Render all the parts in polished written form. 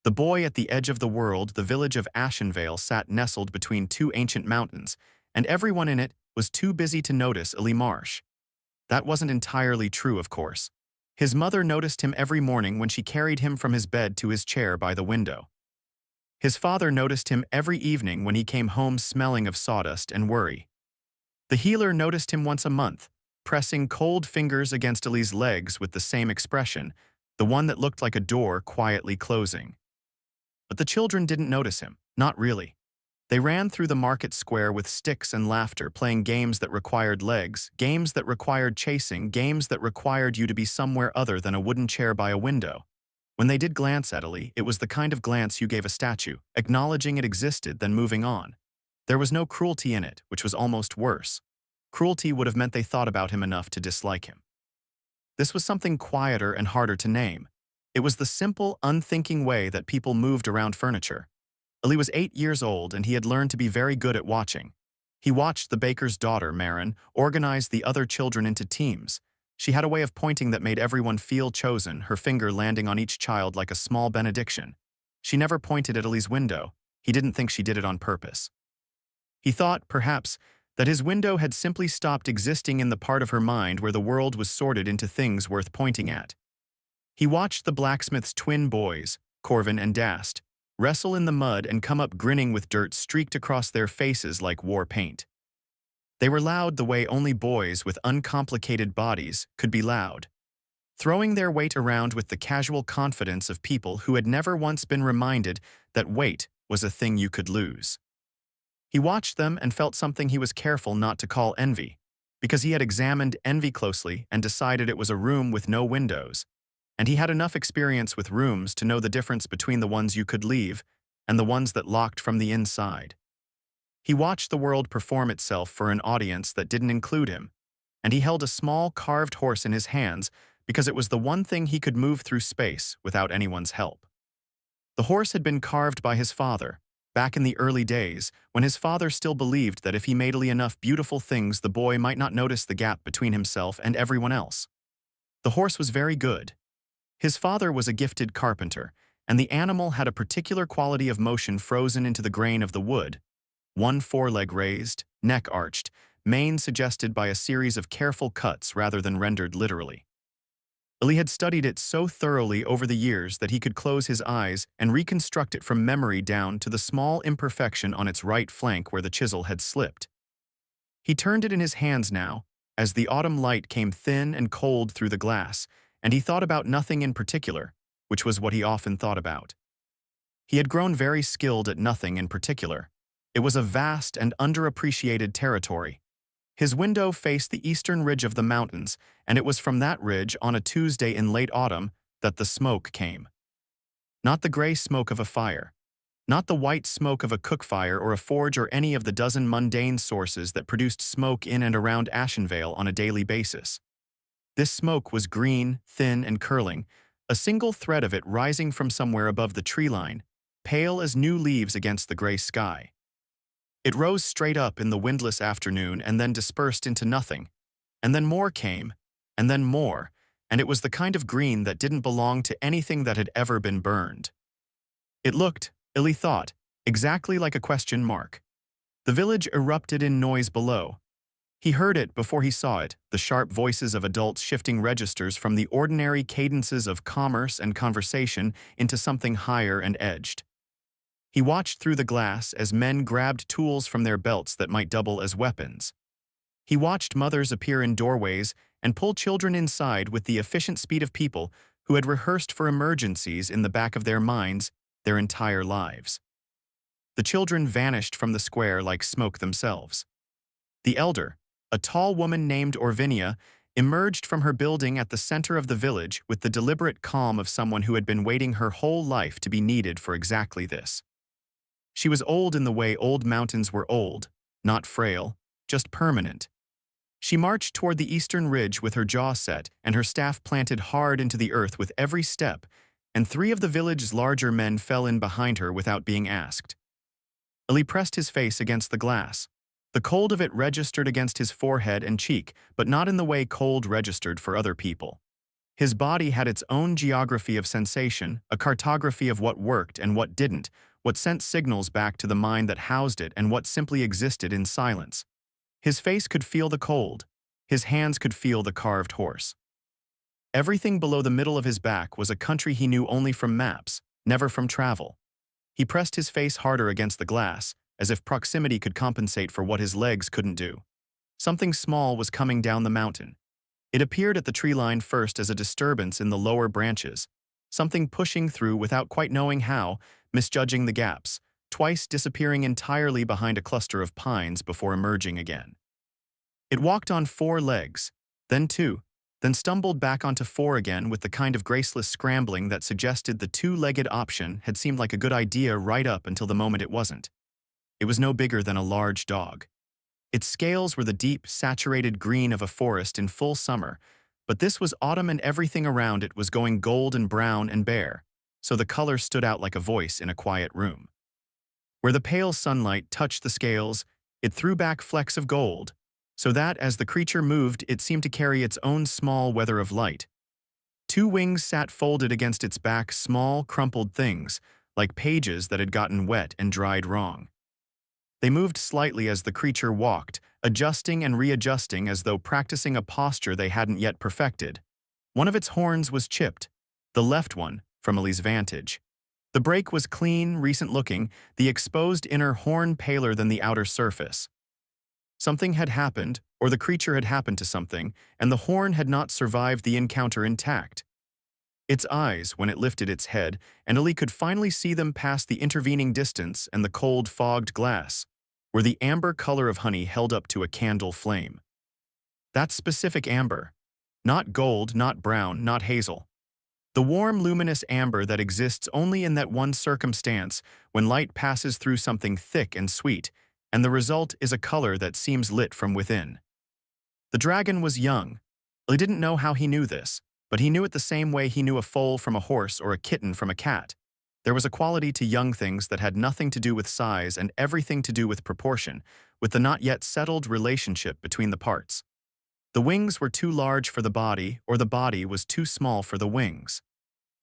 The boy at the edge of the world, the village of Ashenvale, sat nestled between two ancient mountains, and everyone in it was too busy to notice Illy Marsh. That wasn't entirely true, of course. His mother noticed him every morning when she carried him from his bed to his chair by the window. His father noticed him every evening when he came home smelling of sawdust and worry. The healer noticed him once a month, pressing cold fingers against Illy's legs with the same expression, the one that looked like a door quietly closing. But the children didn't notice him, not really. They ran through the market square with sticks and laughter, playing games that required legs, games that required chasing, games that required you to be somewhere other than a wooden chair by a window. When they did glance at Illy, it was the kind of glance you gave a statue, acknowledging it existed, then moving on. There was no cruelty in it, which was almost worse. Cruelty would have meant they thought about him enough to dislike him. This was something quieter and harder to name. It was the simple, unthinking way that people moved around furniture. Illy was 8 years old, and he had learned to be very good at watching. He watched the baker's daughter, Marin, organize the other children into teams. She had a way of pointing that made everyone feel chosen, her finger landing on each child like a small benediction. She never pointed at Illy's window. He didn't think she did it on purpose. He thought, perhaps, that his window had simply stopped existing in the part of her mind where the world was sorted into things worth pointing at. He watched the blacksmith's twin boys, Corvin and Dast, wrestle in the mud and come up grinning with dirt streaked across their faces like war paint. They were loud the way only boys with uncomplicated bodies could be loud, throwing their weight around with the casual confidence of people who had never once been reminded that weight was a thing you could lose. He watched them and felt something he was careful not to call envy, because he had examined envy closely and decided it was a room with no windows, and he had enough experience with rooms to know the difference between the ones you could leave and the ones that locked from the inside. He watched the world perform itself for an audience that didn't include him, and he held a small carved horse in his hands because it was the one thing he could move through space without anyone's help. The horse had been carved by his father, back in the early days, when his father still believed that if he made Illy enough beautiful things, the boy might not notice the gap between himself and everyone else. The horse was very good. His father was a gifted carpenter, and the animal had a particular quality of motion frozen into the grain of the wood. One foreleg raised, neck arched, mane suggested by a series of careful cuts rather than rendered literally. Illy had studied it so thoroughly over the years that he could close his eyes and reconstruct it from memory down to the small imperfection on its right flank where the chisel had slipped. He turned it in his hands now, as the autumn light came thin and cold through the glass, and he thought about nothing in particular, which was what he often thought about. He had grown very skilled at nothing in particular. It was a vast and underappreciated territory. His window faced the eastern ridge of the mountains, and it was from that ridge on a Tuesday in late autumn that the smoke came. Not the gray smoke of a fire, not the white smoke of a cook fire or a forge or any of the dozen mundane sources that produced smoke in and around Ashenvale on a daily basis. This smoke was green, thin, and curling, a single thread of it rising from somewhere above the tree line, pale as new leaves against the gray sky. It rose straight up in the windless afternoon and then dispersed into nothing. And then more came, and then more, and it was the kind of green that didn't belong to anything that had ever been burned. It looked, Illy thought, exactly like a question mark. The village erupted in noise below. He heard it before he saw it, the sharp voices of adults shifting registers from the ordinary cadences of commerce and conversation into something higher and edged. He watched through the glass as men grabbed tools from their belts that might double as weapons. He watched mothers appear in doorways and pull children inside with the efficient speed of people who had rehearsed for emergencies in the back of their minds their entire lives. The children vanished from the square like smoke themselves. The elder, a tall woman named Orvinia, emerged from her building at the center of the village with the deliberate calm of someone who had been waiting her whole life to be needed for exactly this. She was old in the way old mountains were old, not frail, just permanent. She marched toward the eastern ridge with her jaw set and her staff planted hard into the earth with every step, and 3 of the village's larger men fell in behind her without being asked. Illy pressed his face against the glass. The cold of it registered against his forehead and cheek, but not in the way cold registered for other people. His body had its own geography of sensation, a cartography of what worked and what didn't, what sent signals back to the mind that housed it and what simply existed in silence. His face could feel the cold. His hands could feel the carved horse. Everything below the middle of his back was a country he knew only from maps, never from travel. He pressed his face harder against the glass, as if proximity could compensate for what his legs couldn't do. Something small was coming down the mountain. It appeared at the tree line first as a disturbance in the lower branches, something pushing through without quite knowing how, misjudging the gaps, twice disappearing entirely behind a cluster of pines before emerging again. It walked on 4 legs, then 2, then stumbled back onto 4 again with the kind of graceless scrambling that suggested the 2-legged option had seemed like a good idea right up until the moment it wasn't. It was no bigger than a large dog. Its scales were the deep, saturated green of a forest in full summer, but this was autumn and everything around it was going gold and brown and bare, so the color stood out like a voice in a quiet room. Where the pale sunlight touched the scales, it threw back flecks of gold, so that as the creature moved it seemed to carry its own small weather of light. 2 wings sat folded against its back, small, crumpled things, like pages that had gotten wet and dried wrong. They moved slightly as the creature walked, adjusting and readjusting as though practicing a posture they hadn't yet perfected. One of its horns was chipped, the left one, from Ellie's vantage. The break was clean, recent-looking, the exposed inner horn paler than the outer surface. Something had happened, or the creature had happened to something, and the horn had not survived the encounter intact. Its eyes, when it lifted its head, and Ellie could finally see them past the intervening distance and the cold, fogged glass, were the amber color of honey held up to a candle flame. That specific amber. Not gold, not brown, not hazel. The warm, luminous amber that exists only in that one circumstance when light passes through something thick and sweet, and the result is a color that seems lit from within. The dragon was young. Ellie didn't know how he knew this, but he knew it the same way he knew a foal from a horse or a kitten from a cat. There was a quality to young things that had nothing to do with size and everything to do with proportion, with the not yet settled relationship between the parts. The wings were too large for the body, or the body was too small for the wings.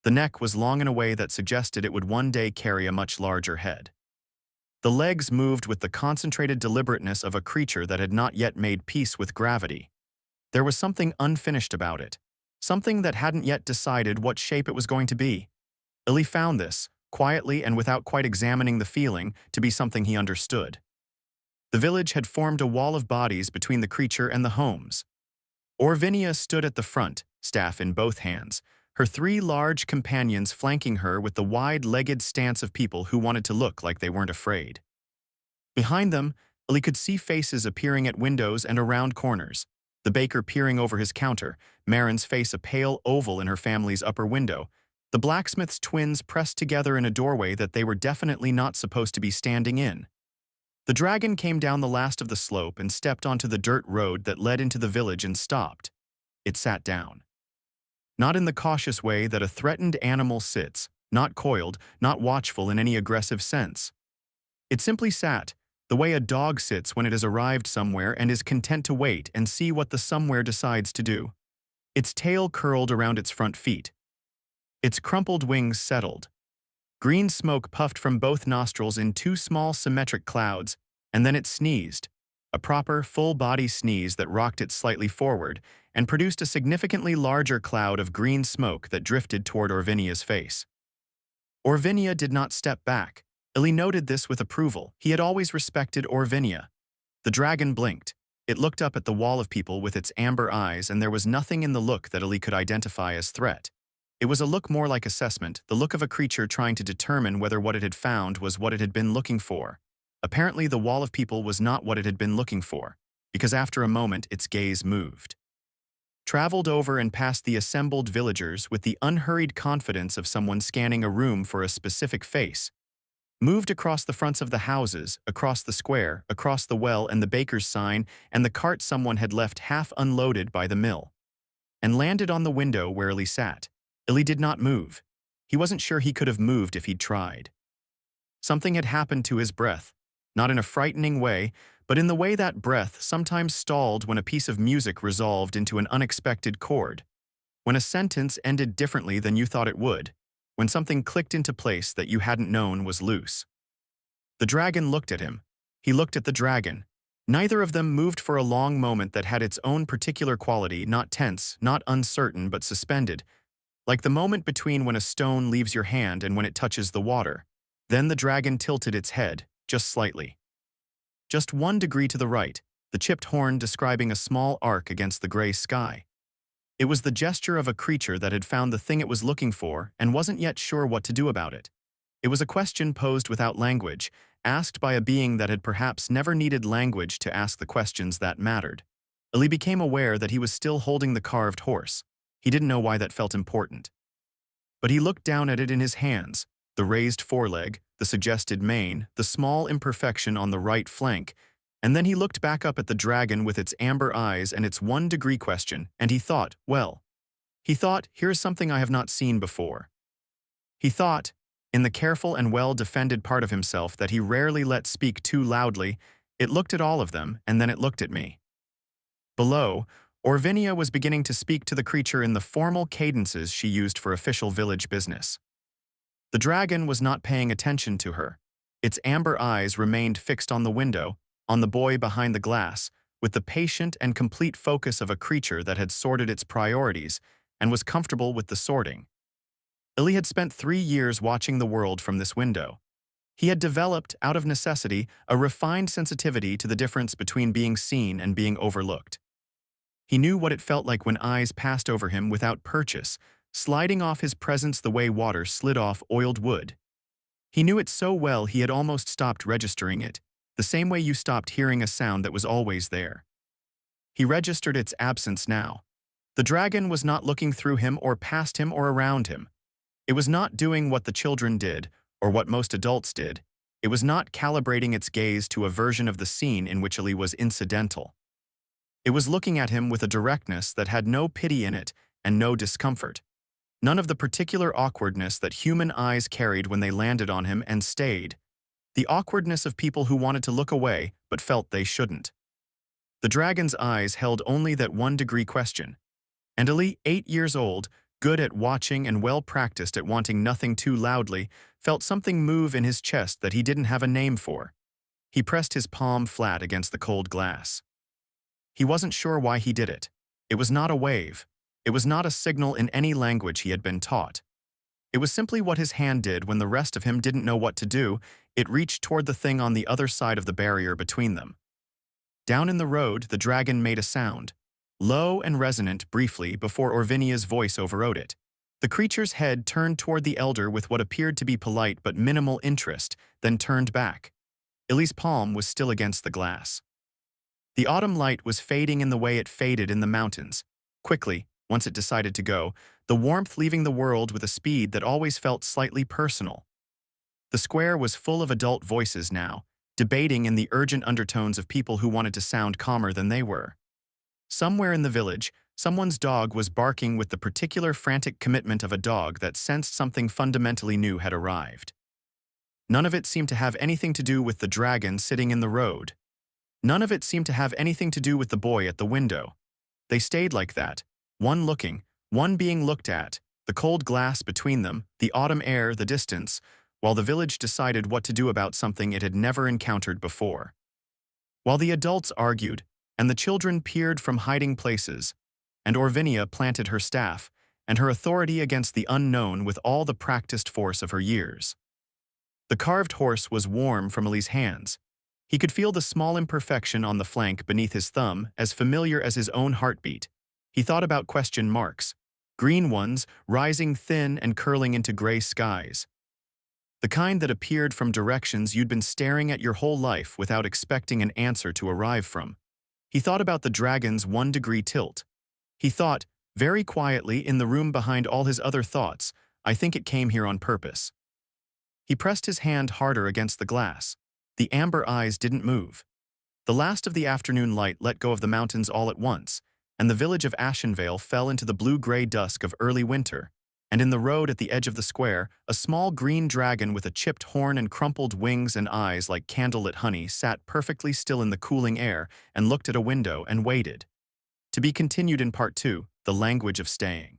The neck was long in a way that suggested it would one day carry a much larger head. The legs moved with the concentrated deliberateness of a creature that had not yet made peace with gravity. There was something unfinished about it. Something that hadn't yet decided what shape it was going to be. Illy found this, quietly and without quite examining the feeling, to be something he understood. The village had formed a wall of bodies between the creature and the homes. Orvinia stood at the front, staff in both hands, her 3 large companions flanking her with the wide-legged stance of people who wanted to look like they weren't afraid. Behind them, Illy could see faces appearing at windows and around corners. The baker peering over his counter, Marin's face a pale oval in her family's upper window, the blacksmith's twins pressed together in a doorway that they were definitely not supposed to be standing in. The dragon came down the last of the slope and stepped onto the dirt road that led into the village and stopped. It sat down. Not in the cautious way that a threatened animal sits, not coiled, not watchful in any aggressive sense. It simply sat, the way a dog sits when it has arrived somewhere and is content to wait and see what the somewhere decides to do. Its tail curled around its front feet. Its crumpled wings settled. Green smoke puffed from both nostrils in 2 small symmetric clouds, and then it sneezed, a proper, full-body sneeze that rocked it slightly forward and produced a significantly larger cloud of green smoke that drifted toward Orvinia's face. Orvinia did not step back. Illy noted this with approval. He had always respected Orvinia. The dragon blinked. It looked up at the wall of people with its amber eyes, and there was nothing in the look that Illy could identify as threat. It was a look more like assessment, the look of a creature trying to determine whether what it had found was what it had been looking for. Apparently, the wall of people was not what it had been looking for, because after a moment its gaze moved. Traveled over and past the assembled villagers with the unhurried confidence of someone scanning a room for a specific face. Moved across the fronts of the houses, across the square, across the well and the baker's sign, and the cart someone had left half unloaded by the mill. And landed on the window where Illy sat. Illy did not move. He wasn't sure he could have moved if he'd tried. Something had happened to his breath, not in a frightening way, but in the way that breath sometimes stalled when a piece of music resolved into an unexpected chord. When a sentence ended differently than you thought it would. When something clicked into place that you hadn't known was loose. The dragon looked at him. He looked at the dragon. Neither of them moved for a long moment that had its own particular quality, not tense, not uncertain, but suspended, like the moment between when a stone leaves your hand and when it touches the water. Then the dragon tilted its head, just slightly. Just 1 degree to the right, the chipped horn describing a small arc against the gray sky. It was the gesture of a creature that had found the thing it was looking for and wasn't yet sure what to do about it. It was a question posed without language, asked by a being that had perhaps never needed language to ask the questions that mattered. Ali became aware that he was still holding the carved horse. He didn't know why that felt important. But he looked down at it in his hands, the raised foreleg, the suggested mane, the small imperfection on the right flank, and then he looked back up at the dragon with its amber eyes and its 1 degree question, and he thought, here's something I have not seen before. He thought, in the careful and well-defended part of himself that he rarely let speak too loudly, it looked at all of them, and then it looked at me. Below, Orvinia was beginning to speak to the creature in the formal cadences she used for official village business. The dragon was not paying attention to her. Its amber eyes remained fixed on the window, on the boy behind the glass, with the patient and complete focus of a creature that had sorted its priorities and was comfortable with the sorting. Illy had spent 3 years watching the world from this window. He had developed, out of necessity, a refined sensitivity to the difference between being seen and being overlooked. He knew what it felt like when eyes passed over him without purchase, sliding off his presence the way water slid off oiled wood. He knew it so well he had almost stopped registering it, the same way you stopped hearing a sound that was always there. He registered its absence now. The dragon was not looking through him or past him or around him. It was not doing what the children did, or what most adults did. It was not calibrating its gaze to a version of the scene in which Ali was incidental. It was looking at him with a directness that had no pity in it and no discomfort. None of the particular awkwardness that human eyes carried when they landed on him and stayed. The awkwardness of people who wanted to look away but felt they shouldn't. The dragon's eyes held only that 1 degree question. And Ali, 8 years old, good at watching and well-practiced at wanting nothing too loudly, felt something move in his chest that he didn't have a name for. He pressed his palm flat against the cold glass. He wasn't sure why he did it. It was not a wave. It was not a signal in any language he had been taught. It was simply what his hand did when the rest of him didn't know what to do. It reached toward the thing on the other side of the barrier between them. Down in the road, the dragon made a sound, low and resonant briefly before Orvinia's voice overrode it. The creature's head turned toward the elder with what appeared to be polite but minimal interest, then turned back. Illy's palm was still against the glass. The autumn light was fading in the way it faded in the mountains. Quickly, once it decided to go, the warmth leaving the world with a speed that always felt slightly personal. The square was full of adult voices now, debating in the urgent undertones of people who wanted to sound calmer than they were. Somewhere in the village, someone's dog was barking with the particular frantic commitment of a dog that sensed something fundamentally new had arrived. None of it seemed to have anything to do with the dragon sitting in the road. None of it seemed to have anything to do with the boy at the window. They stayed like that, one looking, one being looked at, the cold glass between them, the autumn air, the distance, while the village decided what to do about something it had never encountered before. While the adults argued, and the children peered from hiding places, and Orvinia planted her staff and her authority against the unknown with all the practiced force of her years. The carved horse was warm from Ellie's hands. He could feel the small imperfection on the flank beneath his thumb, as familiar as his own heartbeat. He thought about question marks, green ones rising thin and curling into gray skies. The kind that appeared from directions you'd been staring at your whole life without expecting an answer to arrive from. He thought about the dragon's 1-degree tilt. He thought, very quietly in the room behind all his other thoughts, I think it came here on purpose. He pressed his hand harder against the glass. The amber eyes didn't move. The last of the afternoon light let go of the mountains all at once, and the village of Ashenvale fell into the blue-gray dusk of early winter, and in the road at the edge of the square, a small green dragon with a chipped horn and crumpled wings and eyes like candlelit honey sat perfectly still in the cooling air and looked at a window and waited. To be continued in Part 2, The Language of Staying.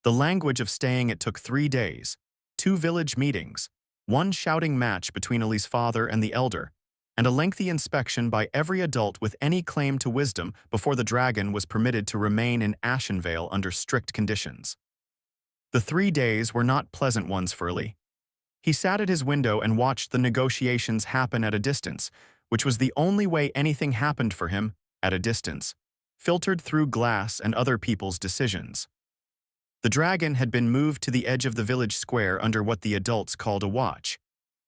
The language of staying it took 3 days, 2 village meetings, one shouting match between Ellie's father and the elder, and a lengthy inspection by every adult with any claim to wisdom before the dragon was permitted to remain in Ashenvale under strict conditions. The 3 days were not pleasant ones for Ellie. He sat at his window and watched the negotiations happen at a distance, which was the only way anything happened for him, at a distance, filtered through glass and other people's decisions. The dragon had been moved to the edge of the village square under what the adults called a watch,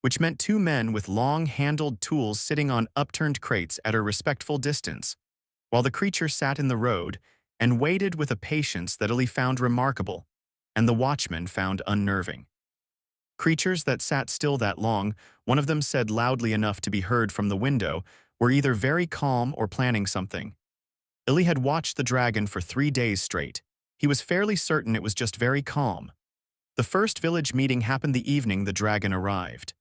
which meant 2 men with long-handled tools sitting on upturned crates at a respectful distance, while the creature sat in the road and waited with a patience that Ellie found remarkable, and the watchman found unnerving. Creatures that sat still that long, one of them said loudly enough to be heard from the window, were either very calm or planning something. Ellie had watched the dragon for 3 days straight. He was fairly certain it was just very calm. The first village meeting happened the evening the dragon arrived.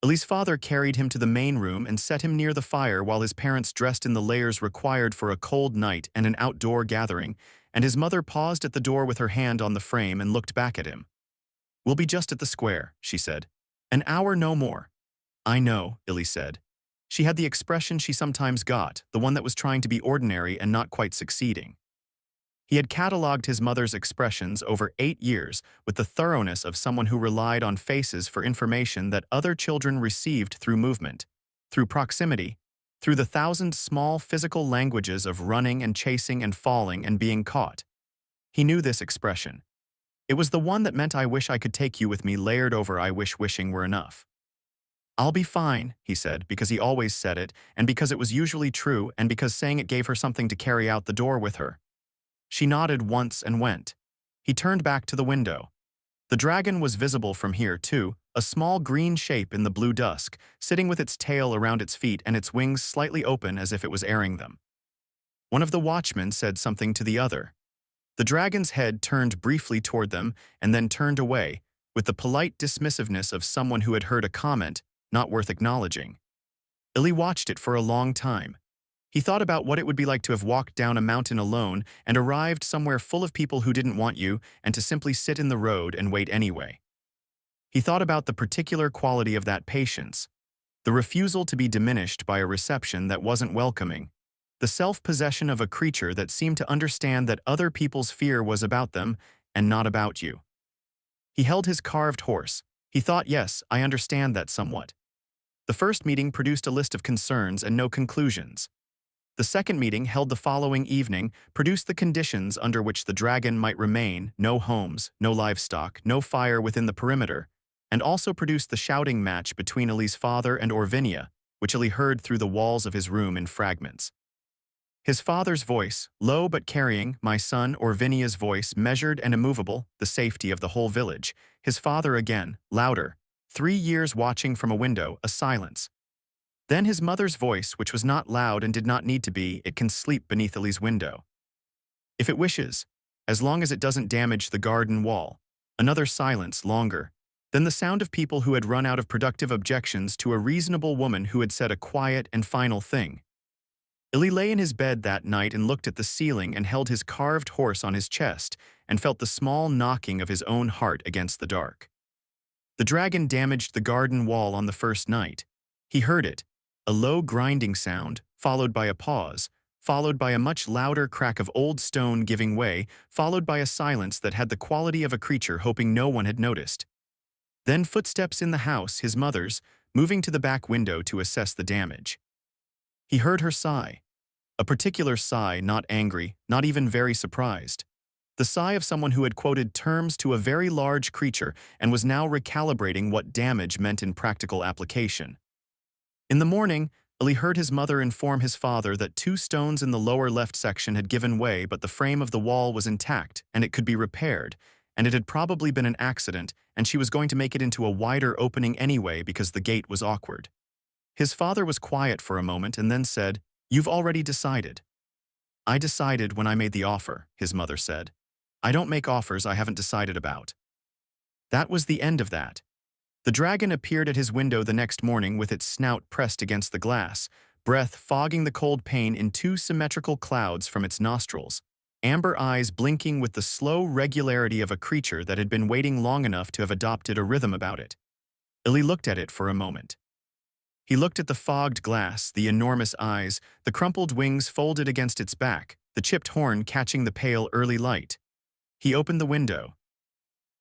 Ellie's father carried him to the main room and set him near the fire while his parents dressed in the layers required for a cold night and an outdoor gathering, and his mother paused at the door with her hand on the frame and looked back at him. "We'll be just at the square," she said. "An hour, no more." "I know," Ellie said. She had the expression she sometimes got, the one that was trying to be ordinary and not quite succeeding. He had catalogued his mother's expressions over 8 years with the thoroughness of someone who relied on faces for information that other children received through movement, through proximity, through the thousand small physical languages of running and chasing and falling and being caught. He knew this expression. It was the one that meant "I wish I could take you with me" layered over "I wish wishing were enough." "I'll be fine," he said, because he always said it, and because it was usually true, and because saying it gave her something to carry out the door with her. She nodded once and went. He turned back to the window. The dragon was visible from here, too, a small green shape in the blue dusk, sitting with its tail around its feet and its wings slightly open as if it was airing them. One of the watchmen said something to the other. The dragon's head turned briefly toward them and then turned away, with the polite dismissiveness of someone who had heard a comment not worth acknowledging. Ellie watched it for a long time. He thought about what it would be like to have walked down a mountain alone and arrived somewhere full of people who didn't want you and to simply sit in the road and wait anyway. He thought about the particular quality of that patience, the refusal to be diminished by a reception that wasn't welcoming, the self-possession of a creature that seemed to understand that other people's fear was about them and not about you. He held his carved horse. He thought, yes, I understand that somewhat. The first meeting produced a list of concerns and no conclusions. The second meeting, held the following evening, produced the conditions under which the dragon might remain: no homes, no livestock, no fire within the perimeter, and also produced the shouting match between Ellie's father and Orvinia, which Ellie heard through the walls of his room in fragments. His father's voice, low but carrying, my son; Orvinia's voice, measured and immovable, the safety of the whole village. His father again, louder, 3 years watching from a window, a silence. Then his mother's voice, which was not loud and did not need to be, it can sleep beneath Ellie's window. If it wishes, as long as it doesn't damage the garden wall. Another silence, longer. Then the sound of people who had run out of productive objections to a reasonable woman who had said a quiet and final thing. Ellie lay in his bed that night and looked at the ceiling and held his carved horse on his chest and felt the small knocking of his own heart against the dark. The dragon damaged the garden wall on the first night. He heard it. A low grinding sound, followed by a pause, followed by a much louder crack of old stone giving way, followed by a silence that had the quality of a creature hoping no one had noticed. Then footsteps in the house, his mother's, moving to the back window to assess the damage. He heard her sigh. A particular sigh, not angry, not even very surprised. The sigh of someone who had quoted terms to a very large creature and was now recalibrating what damage meant in practical application. In the morning, Ellie heard his mother inform his father that 2 stones in the lower left section had given way, but the frame of the wall was intact and it could be repaired, and it had probably been an accident, and she was going to make it into a wider opening anyway because the gate was awkward. His father was quiet for a moment and then said, "You've already decided." "I decided when I made the offer," his mother said. "I don't make offers I haven't decided about." That was the end of that. The dragon appeared at his window the next morning with its snout pressed against the glass, breath fogging the cold pane in 2 symmetrical clouds from its nostrils. amber eyes blinking with the slow regularity of a creature that had been waiting long enough to have adopted a rhythm about it. Illy looked at it for a moment. He looked at the fogged glass, the enormous eyes, the crumpled wings folded against its back, the chipped horn catching the pale early light. He opened the window.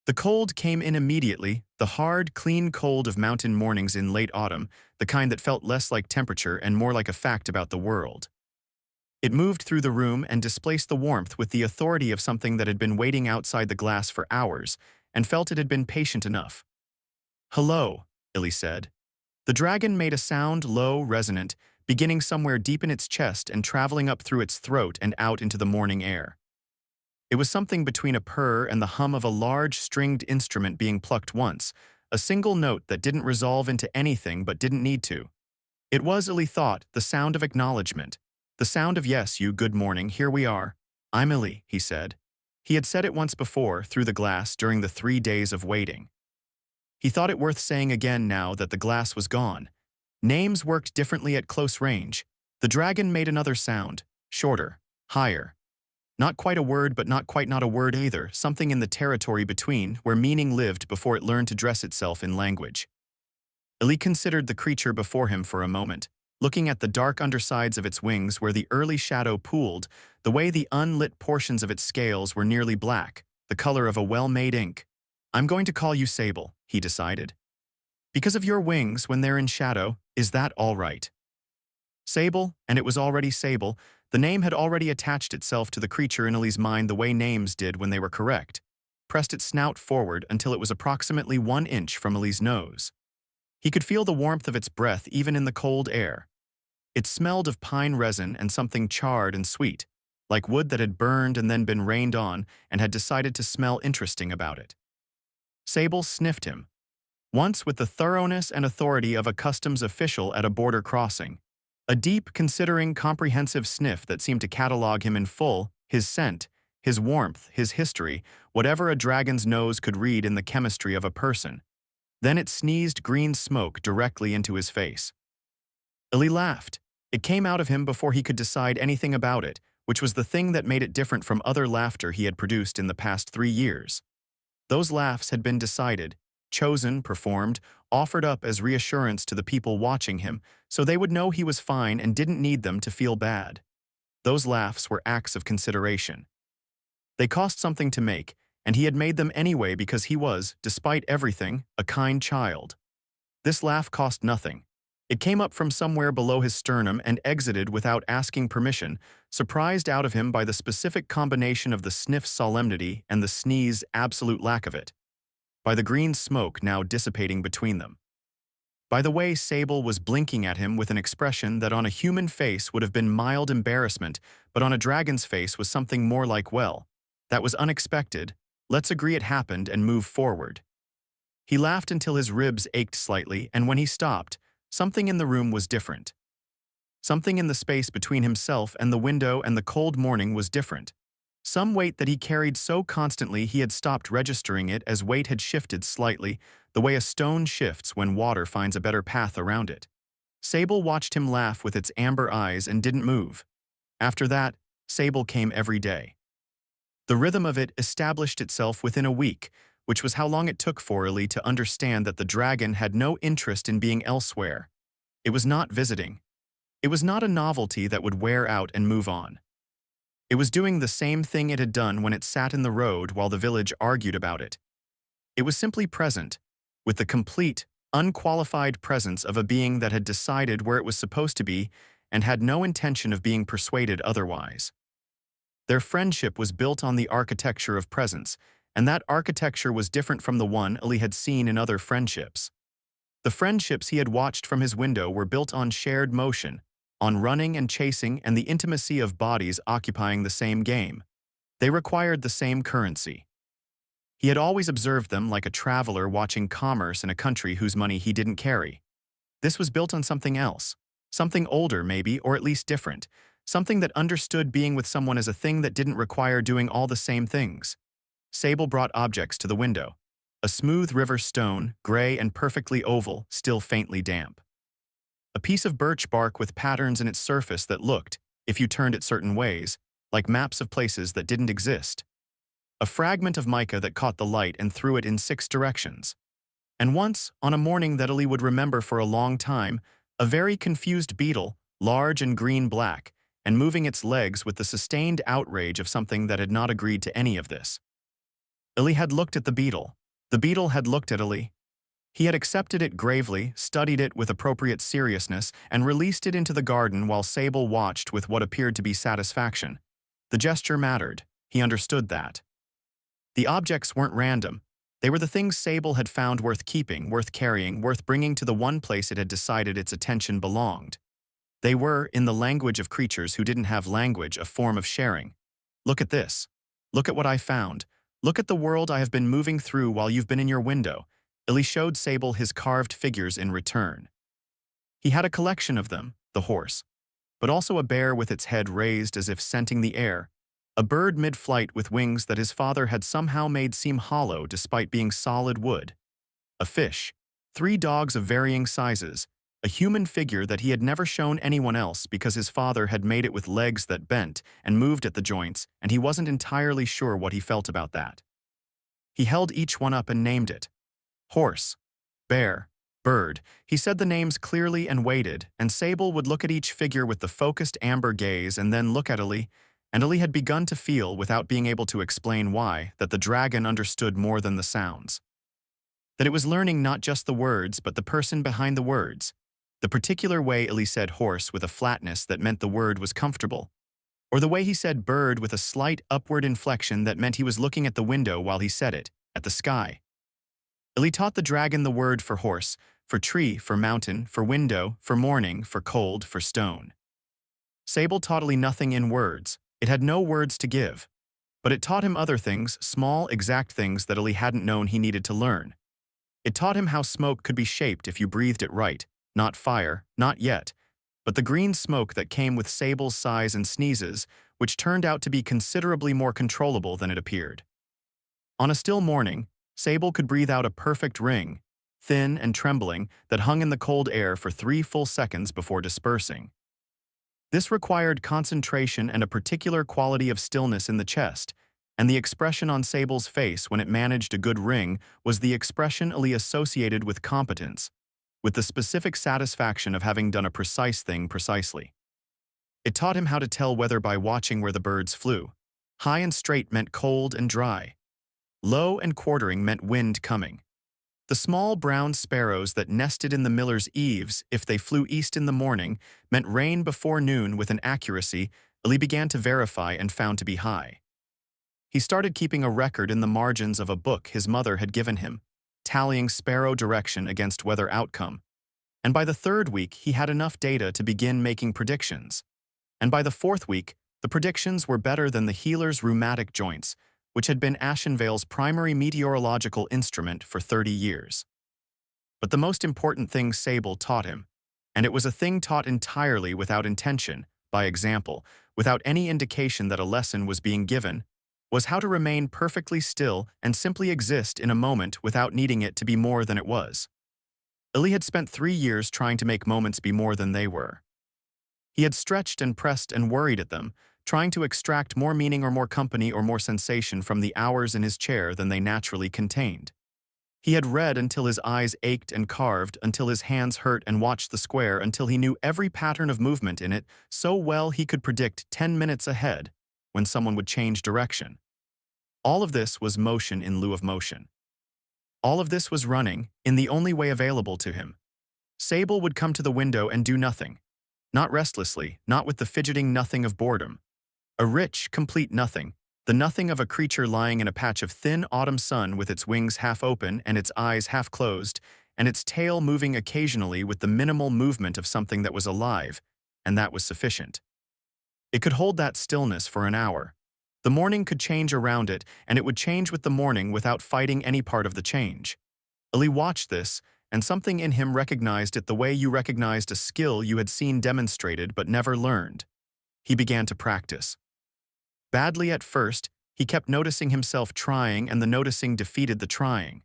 The cold came in immediately, the hard, clean cold of mountain mornings in late autumn, the kind that felt less like temperature and more like a fact about the world. It moved through the room and displaced the warmth with the authority of something that had been waiting outside the glass for hours and felt it had been patient enough. "Hello," Illy said. The dragon made a sound, low, resonant, beginning somewhere deep in its chest and traveling up through its throat and out into the morning air. It was something between a purr and the hum of a large stringed instrument being plucked once, a single note that didn't resolve into anything but didn't need to. It was, Illy thought, the sound of acknowledgement. The sound of "Yes, you, good morning, here we are. I'm Illy," he said. He had said it once before, through the glass, during the 3 days of waiting. He thought it worth saying again now that the glass was gone. Names worked differently at close range. The dragon made another sound, shorter, higher. Not quite a word, but not quite not a word either, something in the territory between, where meaning lived before it learned to dress itself in language. Illy considered the creature before him for a moment, looking at the dark undersides of its wings where the early shadow pooled, the way the unlit portions of its scales were nearly black, the color of a well-made ink. "I'm going to call you Sable," he decided. "Because of your wings when they're in shadow, is that all right?" Sable, and it was already Sable. The name had already attached itself to the creature in Illy's mind the way names did when they were correct, pressed its snout forward until it was approximately 1 inch from Illy's nose. He could feel the warmth of its breath even in the cold air. It smelled of pine resin and something charred and sweet, like wood that had burned and then been rained on and had decided to smell interesting about it. Sable sniffed him, once with the thoroughness and authority of a customs official at a border crossing. A deep, considering, comprehensive sniff that seemed to catalog him in full, his scent, his warmth, his history, whatever a dragon's nose could read in the chemistry of a person. Then it sneezed green smoke directly into his face. Illy laughed. It came out of him before he could decide anything about it, which was the thing that made it different from other laughter he had produced in the past 3 years. Those laughs had been decided, chosen, performed, offered up as reassurance to the people watching him, so they would know he was fine and didn't need them to feel bad. Those laughs were acts of consideration. They cost something to make, and he had made them anyway because he was, despite everything, a kind child. This laugh cost nothing. It came up from somewhere below his sternum and exited without asking permission, surprised out of him by the specific combination of the sniff's solemnity and the sneeze's absolute lack of it, by the green smoke now dissipating between them, by the way Sable was blinking at him with an expression that on a human face would have been mild embarrassment, but on a dragon's face was something more like, well, that was unexpected, let's agree it happened and move forward. He laughed until his ribs ached slightly, and when he stopped, something in the room was different. Something in the space between himself and the window and the cold morning was different. Some weight that he carried so constantly he had stopped registering it as weight had shifted slightly, the way a stone shifts when water finds a better path around it. Sable watched him laugh with its amber eyes and didn't move. After that, Sable came every day. The rhythm of it established itself within a week, which was how long it took for Illy to understand that the dragon had no interest in being elsewhere. It was not visiting. It was not a novelty that would wear out and move on. It was doing the same thing it had done when it sat in the road while the village argued about it. It was simply present, with the complete, unqualified presence of a being that had decided where it was supposed to be and had no intention of being persuaded otherwise. Their friendship was built on the architecture of presence, and that architecture was different from the one Illy had seen in other friendships. The friendships he had watched from his window were built on shared motion, on running and chasing and the intimacy of bodies occupying the same game. They required the same currency. He had always observed them like a traveler watching commerce in a country whose money he didn't carry. This was built on something else, something older maybe, or at least different, something that understood being with someone as a thing that didn't require doing all the same things. Sable brought objects to the window. A smooth river stone, gray and perfectly oval, still faintly damp. A piece of birch bark with patterns in its surface that looked, if you turned it certain ways, like maps of places that didn't exist. A fragment of mica that caught the light and threw it in 6 directions. And once, on a morning that Ellie would remember for a long time, a very confused beetle, large and green-black, and moving its legs with the sustained outrage of something that had not agreed to any of this. Ellie had looked at the beetle. The beetle had looked at Ellie. He had accepted it gravely, studied it with appropriate seriousness, and released it into the garden while Sable watched with what appeared to be satisfaction. The gesture mattered. He understood that. The objects weren't random. They were the things Sable had found worth keeping, worth carrying, worth bringing to the one place it had decided its attention belonged. They were, in the language of creatures who didn't have language, a form of sharing. Look at this. Look at what I found. Look at the world I have been moving through while you've been in your window. Illy showed Sable his carved figures in return. He had a collection of them, the horse, but also a bear with its head raised as if scenting the air, a bird mid-flight with wings that his father had somehow made seem hollow despite being solid wood, a fish, 3 dogs of varying sizes, a human figure that he had never shown anyone else because his father had made it with legs that bent and moved at the joints, and he wasn't entirely sure what he felt about that. He held each one up and named it. Horse, bear, bird. He said the names clearly and waited, and Sable would look at each figure with the focused amber gaze and then look at Ellie, and Ellie had begun to feel, without being able to explain why, that the dragon understood more than the sounds. That it was learning not just the words, but the person behind the words. The particular way Ellie said horse with a flatness that meant the word was comfortable, or the way he said bird with a slight upward inflection that meant he was looking at the window while he said it, at the sky. Ellie taught the dragon the word for horse, for tree, for mountain, for window, for morning, for cold, for stone. Sable taught Ellie nothing in words. It had no words to give. But it taught him other things, small, exact things that Ellie hadn't known he needed to learn. It taught him how smoke could be shaped if you breathed it right. Not fire, not yet, but the green smoke that came with Sable's sighs and sneezes, which turned out to be considerably more controllable than it appeared. On a still morning, Sable could breathe out a perfect ring, thin and trembling, that hung in the cold air for 3 full seconds before dispersing. This required concentration and a particular quality of stillness in the chest, and the expression on Sable's face when it managed a good ring was the expression Ellie associated with competence, with the specific satisfaction of having done a precise thing precisely. It taught him how to tell weather by watching where the birds flew. High and straight meant cold and dry. Low and quartering meant wind coming. The small brown sparrows that nested in the miller's eaves, if they flew east in the morning, meant rain before noon with an accuracy Ellie began to verify and found to be high. He started keeping a record in the margins of a book his mother had given him, tallying sparrow direction against weather outcome. And by the 3rd week, he had enough data to begin making predictions. And by the 4th week, the predictions were better than the healer's rheumatic joints, which had been Ashenvale's primary meteorological instrument for 30 years. But the most important thing Sable taught him, and it was a thing taught entirely without intention, by example, without any indication that a lesson was being given, was how to remain perfectly still and simply exist in a moment without needing it to be more than it was. Ellie had spent 3 years trying to make moments be more than they were. He had stretched and pressed and worried at them, trying to extract more meaning or more company or more sensation from the hours in his chair than they naturally contained. He had read until his eyes ached and carved, until his hands hurt and watched the square until he knew every pattern of movement in it so well he could predict 10 minutes ahead when someone would change direction. All of this was motion in lieu of motion. All of this was running in the only way available to him. Sable would come to the window and do nothing. Not restlessly, not with the fidgeting nothing of boredom. A rich, complete nothing, the nothing of a creature lying in a patch of thin autumn sun with its wings half open and its eyes half closed, and its tail moving occasionally with the minimal movement of something that was alive, and that was sufficient. It could hold that stillness for an hour. The morning could change around it, and it would change with the morning without fighting any part of the change. Ellie watched this, and something in him recognized it the way you recognized a skill you had seen demonstrated but never learned. He began to practice. Badly at first, he kept noticing himself trying, and the noticing defeated the trying.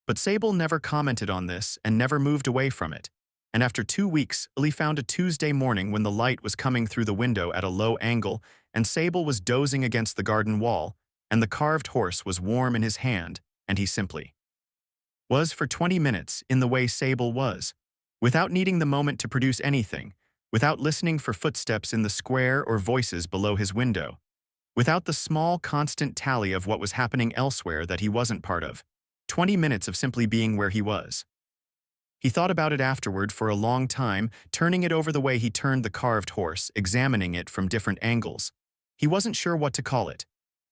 But Sable never commented on this and never moved away from it, and after 2 weeks, Ellie found a Tuesday morning when the light was coming through the window at a low angle, and Sable was dozing against the garden wall, and the carved horse was warm in his hand, and he simply was for 20 minutes in the way Sable was, without needing the moment to produce anything, without listening for footsteps in the square or voices below his window, without the small, constant tally of what was happening elsewhere that he wasn't part of. 20 minutes of simply being where he was. He thought about it afterward for a long time, turning it over the way he turned the carved horse, examining it from different angles. He wasn't sure what to call it,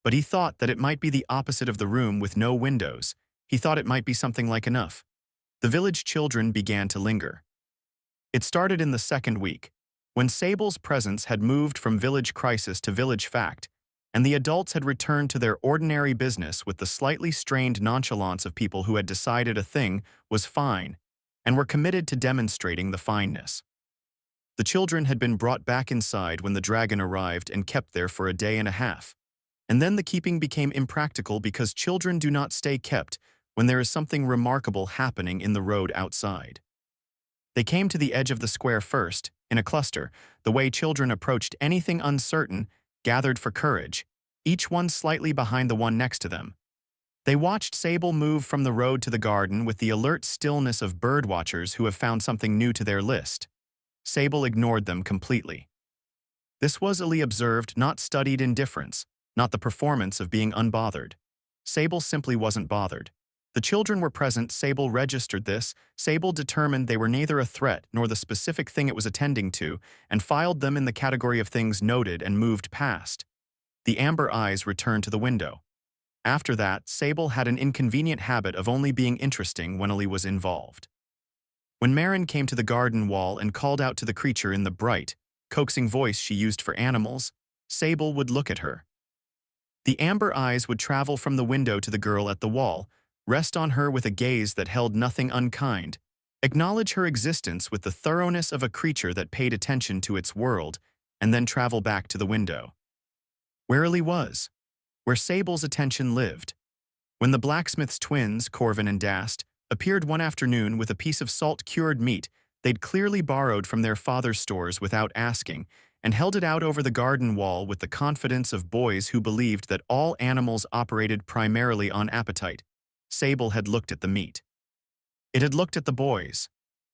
but he thought that it might be the opposite of the room with no windows. He thought it might be something like enough. The village children began to linger. It started in the second week, when Sable's presence had moved from village crisis to village fact, and the adults had returned to their ordinary business with the slightly strained nonchalance of people who had decided a thing was fine and were committed to demonstrating the fineness. The children had been brought back inside when the dragon arrived and kept there for a day and a half. And then the keeping became impractical because children do not stay kept when there is something remarkable happening in the road outside. They came to the edge of the square first, in a cluster, the way children approached anything uncertain, gathered for courage, each one slightly behind the one next to them. They watched Sable move from the road to the garden with the alert stillness of birdwatchers who have found something new to their list. Sable ignored them completely. This was, Ali observed, not studied indifference, not the performance of being unbothered. Sable simply wasn't bothered. The children were present. Sable registered this. Sable determined they were neither a threat nor the specific thing it was attending to, and filed them in the category of things noted and moved past. The amber eyes returned to the window. After that, Sable had an inconvenient habit of only being interesting when Ali was involved. When Marin came to the garden wall and called out to the creature in the bright, coaxing voice she used for animals, Sable would look at her. The amber eyes would travel from the window to the girl at the wall, rest on her with a gaze that held nothing unkind, acknowledge her existence with the thoroughness of a creature that paid attention to its world, and then travel back to the window. Where Ali was. Where Sable's attention lived. When the blacksmith's twins, Corvin and Dast, appeared one afternoon with a piece of salt-cured meat they'd clearly borrowed from their father's stores without asking, and held it out over the garden wall with the confidence of boys who believed that all animals operated primarily on appetite, Sable had looked at the meat. It had looked at the boys.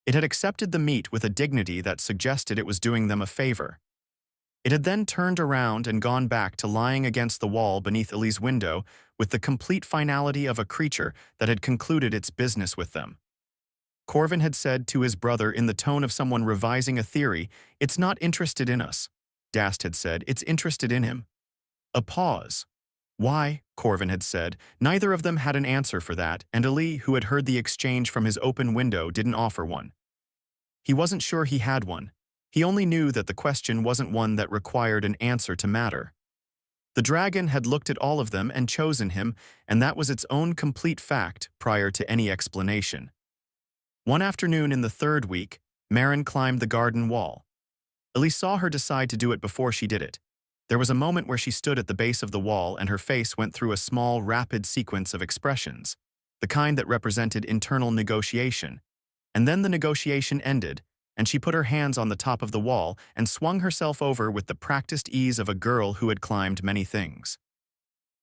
It had accepted the meat with a dignity that suggested it was doing them a favor. It had then turned around and gone back to lying against the wall beneath Ali's window with the complete finality of a creature that had concluded its business with them. Corvin had said to his brother in the tone of someone revising a theory, "It's not interested in us." Dast had said, "It's interested in him." A pause. Why, Corvin had said. Neither of them had an answer for that, and Ali, who had heard the exchange from his open window, didn't offer one. He wasn't sure he had one. He only knew that the question wasn't one that required an answer to matter. The dragon had looked at all of them and chosen him, and that was its own complete fact prior to any explanation. One afternoon in the third week, Marin climbed the garden wall. Ali saw her decide to do it before she did it. There was a moment where she stood at the base of the wall and her face went through a small, rapid sequence of expressions, the kind that represented internal negotiation. And then the negotiation ended, and she put her hands on the top of the wall and swung herself over with the practiced ease of a girl who had climbed many things.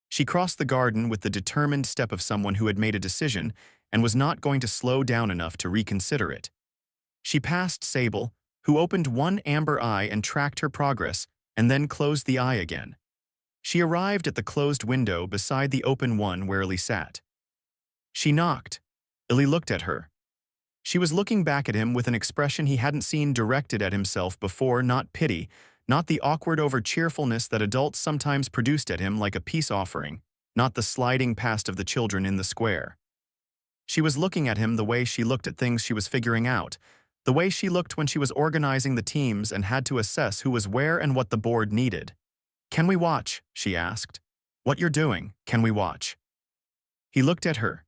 She crossed the garden with the determined step of someone who had made a decision and was not going to slow down enough to reconsider it. She passed Sable, who opened one amber eye and tracked her progress, and then closed the eye again. She arrived at the closed window beside the open one where Ali sat. She knocked. Ali looked at her. She was looking back at him with an expression he hadn't seen directed at himself before, not pity, not the awkward over-cheerfulness that adults sometimes produced at him like a peace offering, not the sliding past of the children in the square. She was looking at him the way she looked at things she was figuring out, the way she looked when she was organizing the teams and had to assess who was where and what the board needed. "Can we watch?" she asked. "What you're doing, can we watch?" He looked at her.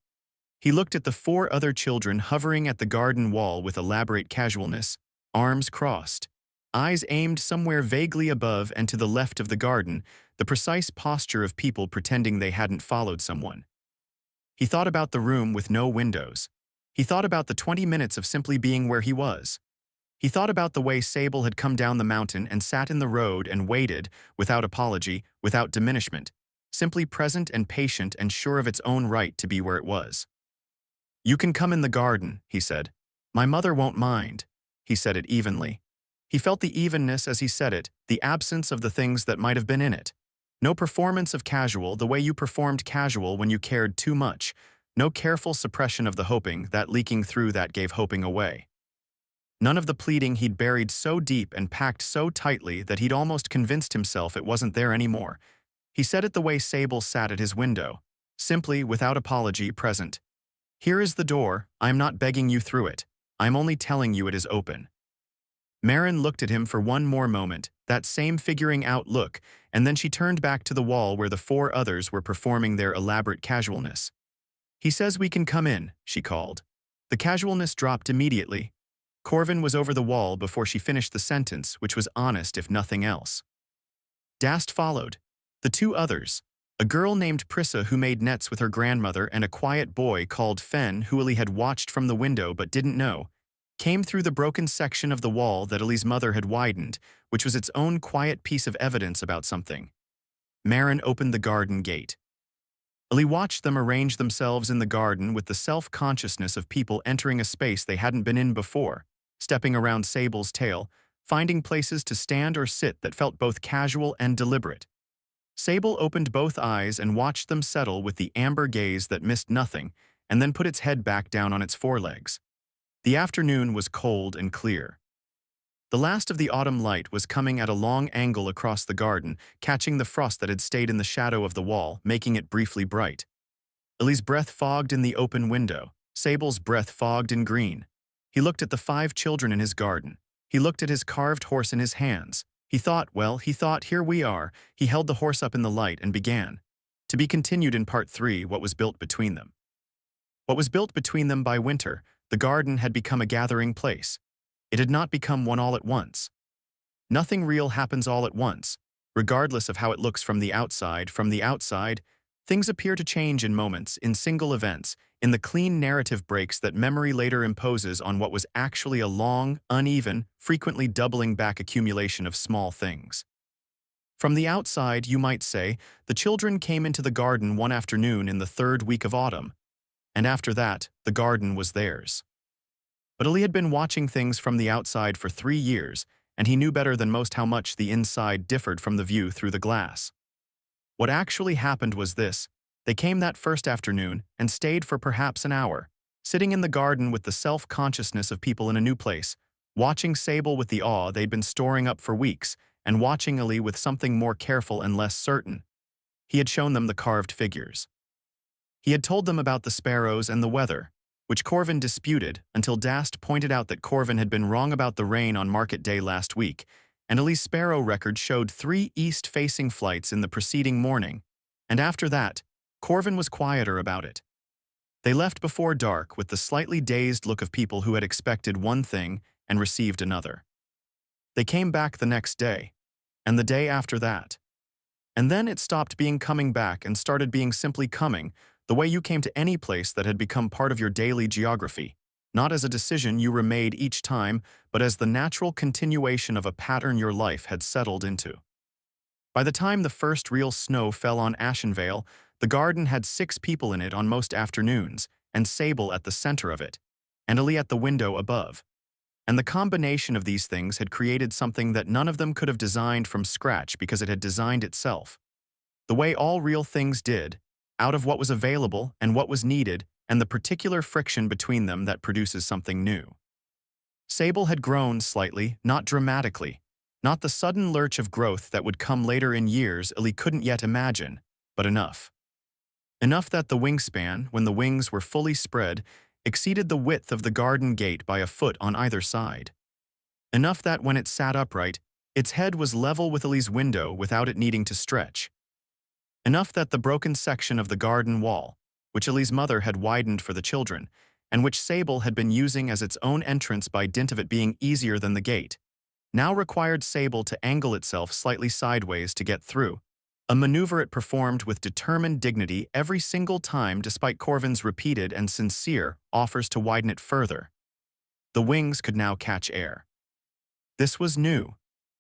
He looked at the 4 other children hovering at the garden wall with elaborate casualness, arms crossed, eyes aimed somewhere vaguely above and to the left of the garden, the precise posture of people pretending they hadn't followed someone. He thought about the room with no windows. He thought about the 20 minutes of simply being where he was. He thought about the way Sable had come down the mountain and sat in the road and waited, without apology, without diminishment, simply present and patient and sure of its own right to be where it was. "You can come in the garden," he said. "My mother won't mind." He said it evenly. He felt the evenness as he said it, the absence of the things that might have been in it. No performance of casual the way you performed casual when you cared too much. No careful suppression of the hoping that leaking through that gave hoping away. None of the pleading he'd buried so deep and packed so tightly that he'd almost convinced himself it wasn't there anymore. He said it the way Sable sat at his window, simply, without apology, present. "Here is the door. I am not begging you through it. I am only telling you it is open." Marin looked at him for one more moment, that same figuring out look, and then she turned back to the wall where the four others were performing their elaborate casualness. "He says we can come in," she called. The casualness dropped immediately. Corvin was over the wall before she finished the sentence, which was honest if nothing else. Dast followed. The two others, a girl named Prissa who made nets with her grandmother and a quiet boy called Fen who Ellie had watched from the window but didn't know, came through the broken section of the wall that Ellie's mother had widened, which was its own quiet piece of evidence about something. Marin opened the garden gate. Ellie watched them arrange themselves in the garden with the self-consciousness of people entering a space they hadn't been in before, stepping around Sable's tail, finding places to stand or sit that felt both casual and deliberate. Sable opened both eyes and watched them settle with the amber gaze that missed nothing, and then put its head back down on its forelegs. The afternoon was cold and clear. The last of the autumn light was coming at a long angle across the garden, catching the frost that had stayed in the shadow of the wall, making it briefly bright. Ellie's breath fogged in the open window. Sable's breath fogged in green. He looked at the 5 children in his garden. He looked at his carved horse in his hands. He thought, here we are. He held the horse up in the light and began. To be continued in part 3, what was built between them. What was built between them by winter, the garden had become a gathering place. It had not become one all at once. Nothing real happens all at once, regardless of how it looks from the outside. From the outside, things appear to change in moments, in single events, in the clean narrative breaks that memory later imposes on what was actually a long, uneven, frequently doubling back accumulation of small things. From the outside, you might say, the children came into the garden one afternoon in the 3rd week of autumn, and after that, the garden was theirs. But Ellie had been watching things from the outside for 3 years, and he knew better than most how much the inside differed from the view through the glass. What actually happened was this. They came that first afternoon and stayed for perhaps an hour, sitting in the garden with the self-consciousness of people in a new place, watching Sable with the awe they'd been storing up for weeks, and watching Ellie with something more careful and less certain. He had shown them the carved figures. He had told them about the sparrows and the weather, which Corvin disputed until Dast pointed out that Corvin had been wrong about the rain on market day last week, and Ellie's sparrow record showed 3 east-facing flights in the preceding morning, and after that, Corvin was quieter about it. They left before dark with the slightly dazed look of people who had expected one thing and received another. They came back the next day, and the day after that. And then it stopped being coming back and started being simply coming, the way you came to any place that had become part of your daily geography, not as a decision you remade each time, but as the natural continuation of a pattern your life had settled into. By the time the first real snow fell on Ashenvale, the garden had 6 people in it on most afternoons, and Sable at the center of it, and Ellie at the window above. And the combination of these things had created something that none of them could have designed from scratch because it had designed itself. The way all real things did, out of what was available and what was needed, and the particular friction between them that produces something new. Sable had grown slightly, not dramatically, not the sudden lurch of growth that would come later in years Ellie couldn't yet imagine, but enough. Enough that the wingspan, when the wings were fully spread, exceeded the width of the garden gate by a foot on either side. Enough that when it sat upright, its head was level with Ellie's window without it needing to stretch. Enough that the broken section of the garden wall, which Ellie's mother had widened for the children, and which Sable had been using as its own entrance by dint of it being easier than the gate, now required Sable to angle itself slightly sideways to get through, a maneuver it performed with determined dignity every single time despite Corvin's repeated and sincere offers to widen it further. The wings could now catch air. This was new,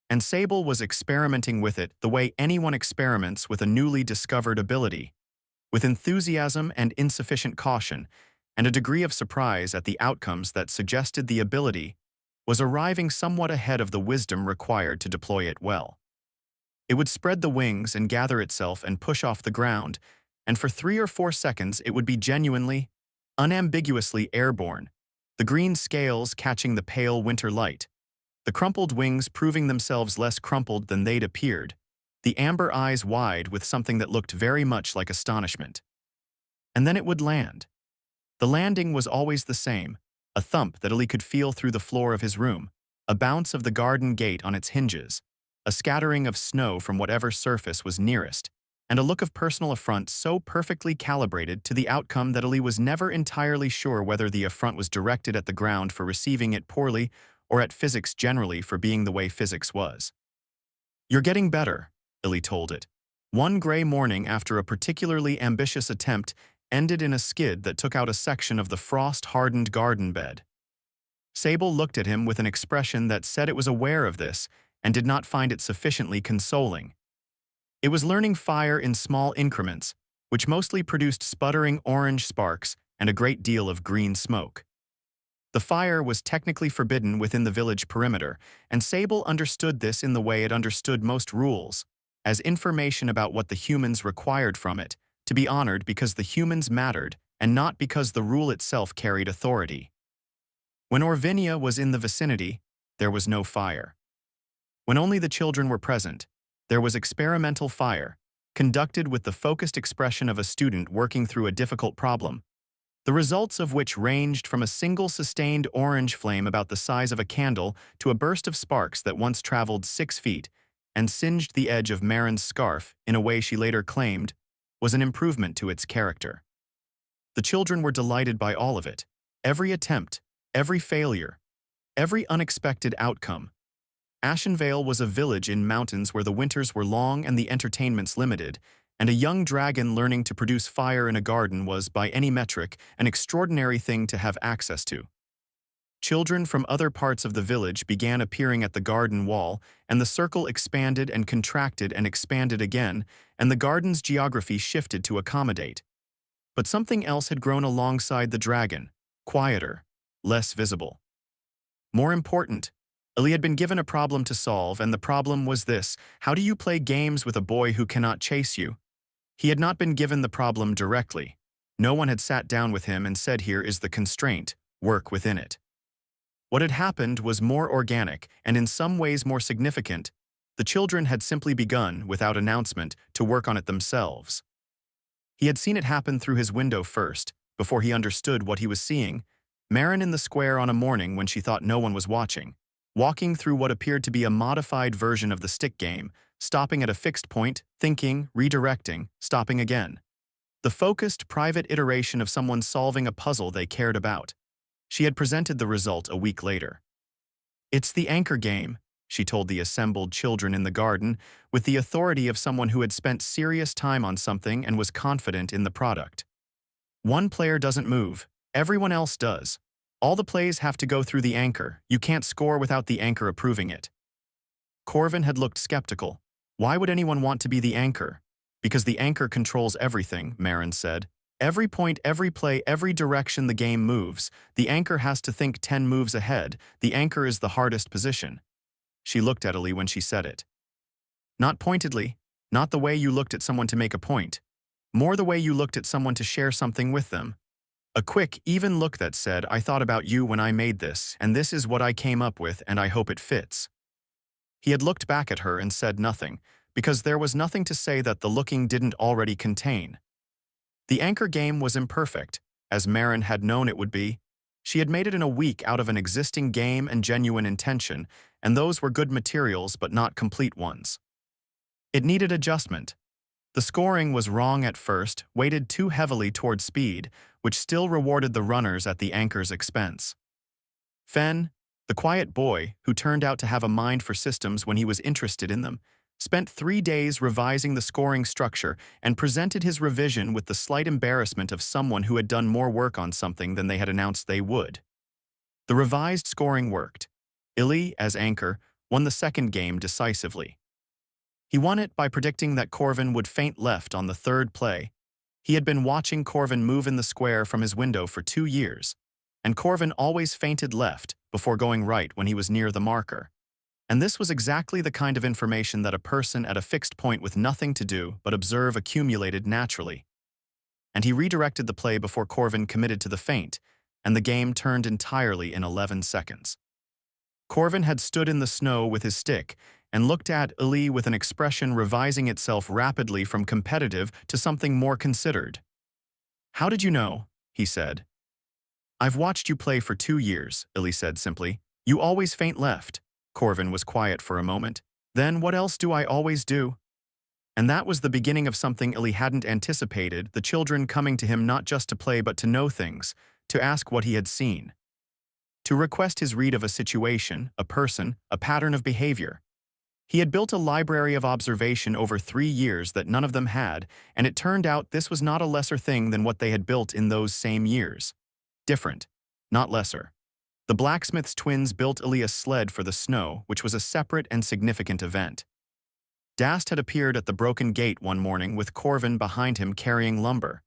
and Sable was experimenting with it the way anyone experiments with a newly discovered ability, with enthusiasm and insufficient caution, and a degree of surprise at the outcomes that suggested the ability was arriving somewhat ahead of the wisdom required to deploy it well. It would spread the wings and gather itself and push off the ground, and for 3 or 4 seconds it would be genuinely, unambiguously airborne, the green scales catching the pale winter light, the crumpled wings proving themselves less crumpled than they'd appeared, the amber eyes wide with something that looked very much like astonishment. And then it would land. The landing was always the same, a thump that Ali could feel through the floor of his room, a bounce of the garden gate on its hinges, a scattering of snow from whatever surface was nearest, and a look of personal affront so perfectly calibrated to the outcome that Ali was never entirely sure whether the affront was directed at the ground for receiving it poorly or at physics generally for being the way physics was. "You're getting better," Ali told it. One gray morning after a particularly ambitious attempt ended in a skid that took out a section of the frost-hardened garden bed. Sable looked at him with an expression that said it was aware of this and did not find it sufficiently consoling. It was learning fire in small increments, which mostly produced sputtering orange sparks and a great deal of green smoke. The fire was technically forbidden within the village perimeter, and Sable understood this in the way it understood most rules, as information about what the humans required from it, to be honored because the humans mattered and not because the rule itself carried authority. When Orvinia was in the vicinity, there was no fire. When only the children were present, there was experimental fire, conducted with the focused expression of a student working through a difficult problem, the results of which ranged from a single sustained orange flame about the size of a candle to a burst of sparks that once traveled 6 feet and singed the edge of Marin's scarf in a way she later claimed was an improvement to its character. The children were delighted by all of it, every attempt, every failure, every unexpected outcome. Ashenvale was a village in mountains where the winters were long and the entertainments limited, and a young dragon learning to produce fire in a garden was, by any metric, an extraordinary thing to have access to. Children from other parts of the village began appearing at the garden wall, and the circle expanded and contracted and expanded again, and the garden's geography shifted to accommodate. But something else had grown alongside the dragon, quieter, less visible. More important, Ali had been given a problem to solve, and the problem was this: how do you play games with a boy who cannot chase you? He had not been given the problem directly. No one had sat down with him and said, "Here is the constraint, work within it." What had happened was more organic and in some ways more significant. The children had simply begun, without announcement, to work on it themselves. He had seen it happen through his window first, before he understood what he was seeing. Marin in the square on a morning when she thought no one was watching, walking through what appeared to be a modified version of the stick game, stopping at a fixed point, thinking, redirecting, stopping again. The focused, private iteration of someone solving a puzzle they cared about. She had presented the result a week later. "It's the anchor game," she told the assembled children in the garden, with the authority of someone who had spent serious time on something and was confident in the product. "One player doesn't move, everyone else does. All the plays have to go through the anchor. You can't score without the anchor approving it." Corvin had looked skeptical. "Why would anyone want to be the anchor?" "Because the anchor controls everything," Marin said. "Every point, every play, every direction the game moves. The anchor has to think 10 moves ahead. The anchor is the hardest position." She looked at Ali when she said it. Not pointedly, not the way you looked at someone to make a point. More the way you looked at someone to share something with them. A quick, even look that said, "I thought about you when I made this, and this is what I came up with, and I hope it fits." He had looked back at her and said nothing, because there was nothing to say that the looking didn't already contain. The anchor game was imperfect, as Marin had known it would be. She had made it in a week out of an existing game and genuine intention, and those were good materials but not complete ones. It needed adjustment. The scoring was wrong at first, weighted too heavily toward speed, which still rewarded the runners at the anchor's expense. Fen, the quiet boy, who turned out to have a mind for systems when he was interested in them, spent 3 days revising the scoring structure and presented his revision with the slight embarrassment of someone who had done more work on something than they had announced they would. The revised scoring worked. Illy, as anchor, won the second game decisively. He won it by predicting that Corvin would feint left on the third play. He had been watching Corvin move in the square from his window for 2 years, and Corvin always feinted left before going right when he was near the marker. And this was exactly the kind of information that a person at a fixed point with nothing to do but observe accumulated naturally. And he redirected the play before Corvin committed to the feint, and the game turned entirely in 11 seconds. Corvin had stood in the snow with his stick and looked at Ali with an expression revising itself rapidly from competitive to something more considered. "How did you know?" he said. "I've watched you play for 2 years," Ali said simply. "You always feint left." Corvin was quiet for a moment. "Then what else do I always do?" And that was the beginning of something Ali hadn't anticipated, the children coming to him not just to play but to know things, to ask what he had seen, to request his read of a situation, a person, a pattern of behavior. He had built a library of observation over 3 years that none of them had, and it turned out this was not a lesser thing than what they had built in those same years. Different, not lesser. The blacksmith's twins built Ali a sled for the snow, which was a separate and significant event. Dast had appeared at the broken gate one morning with Corvin behind him carrying lumber,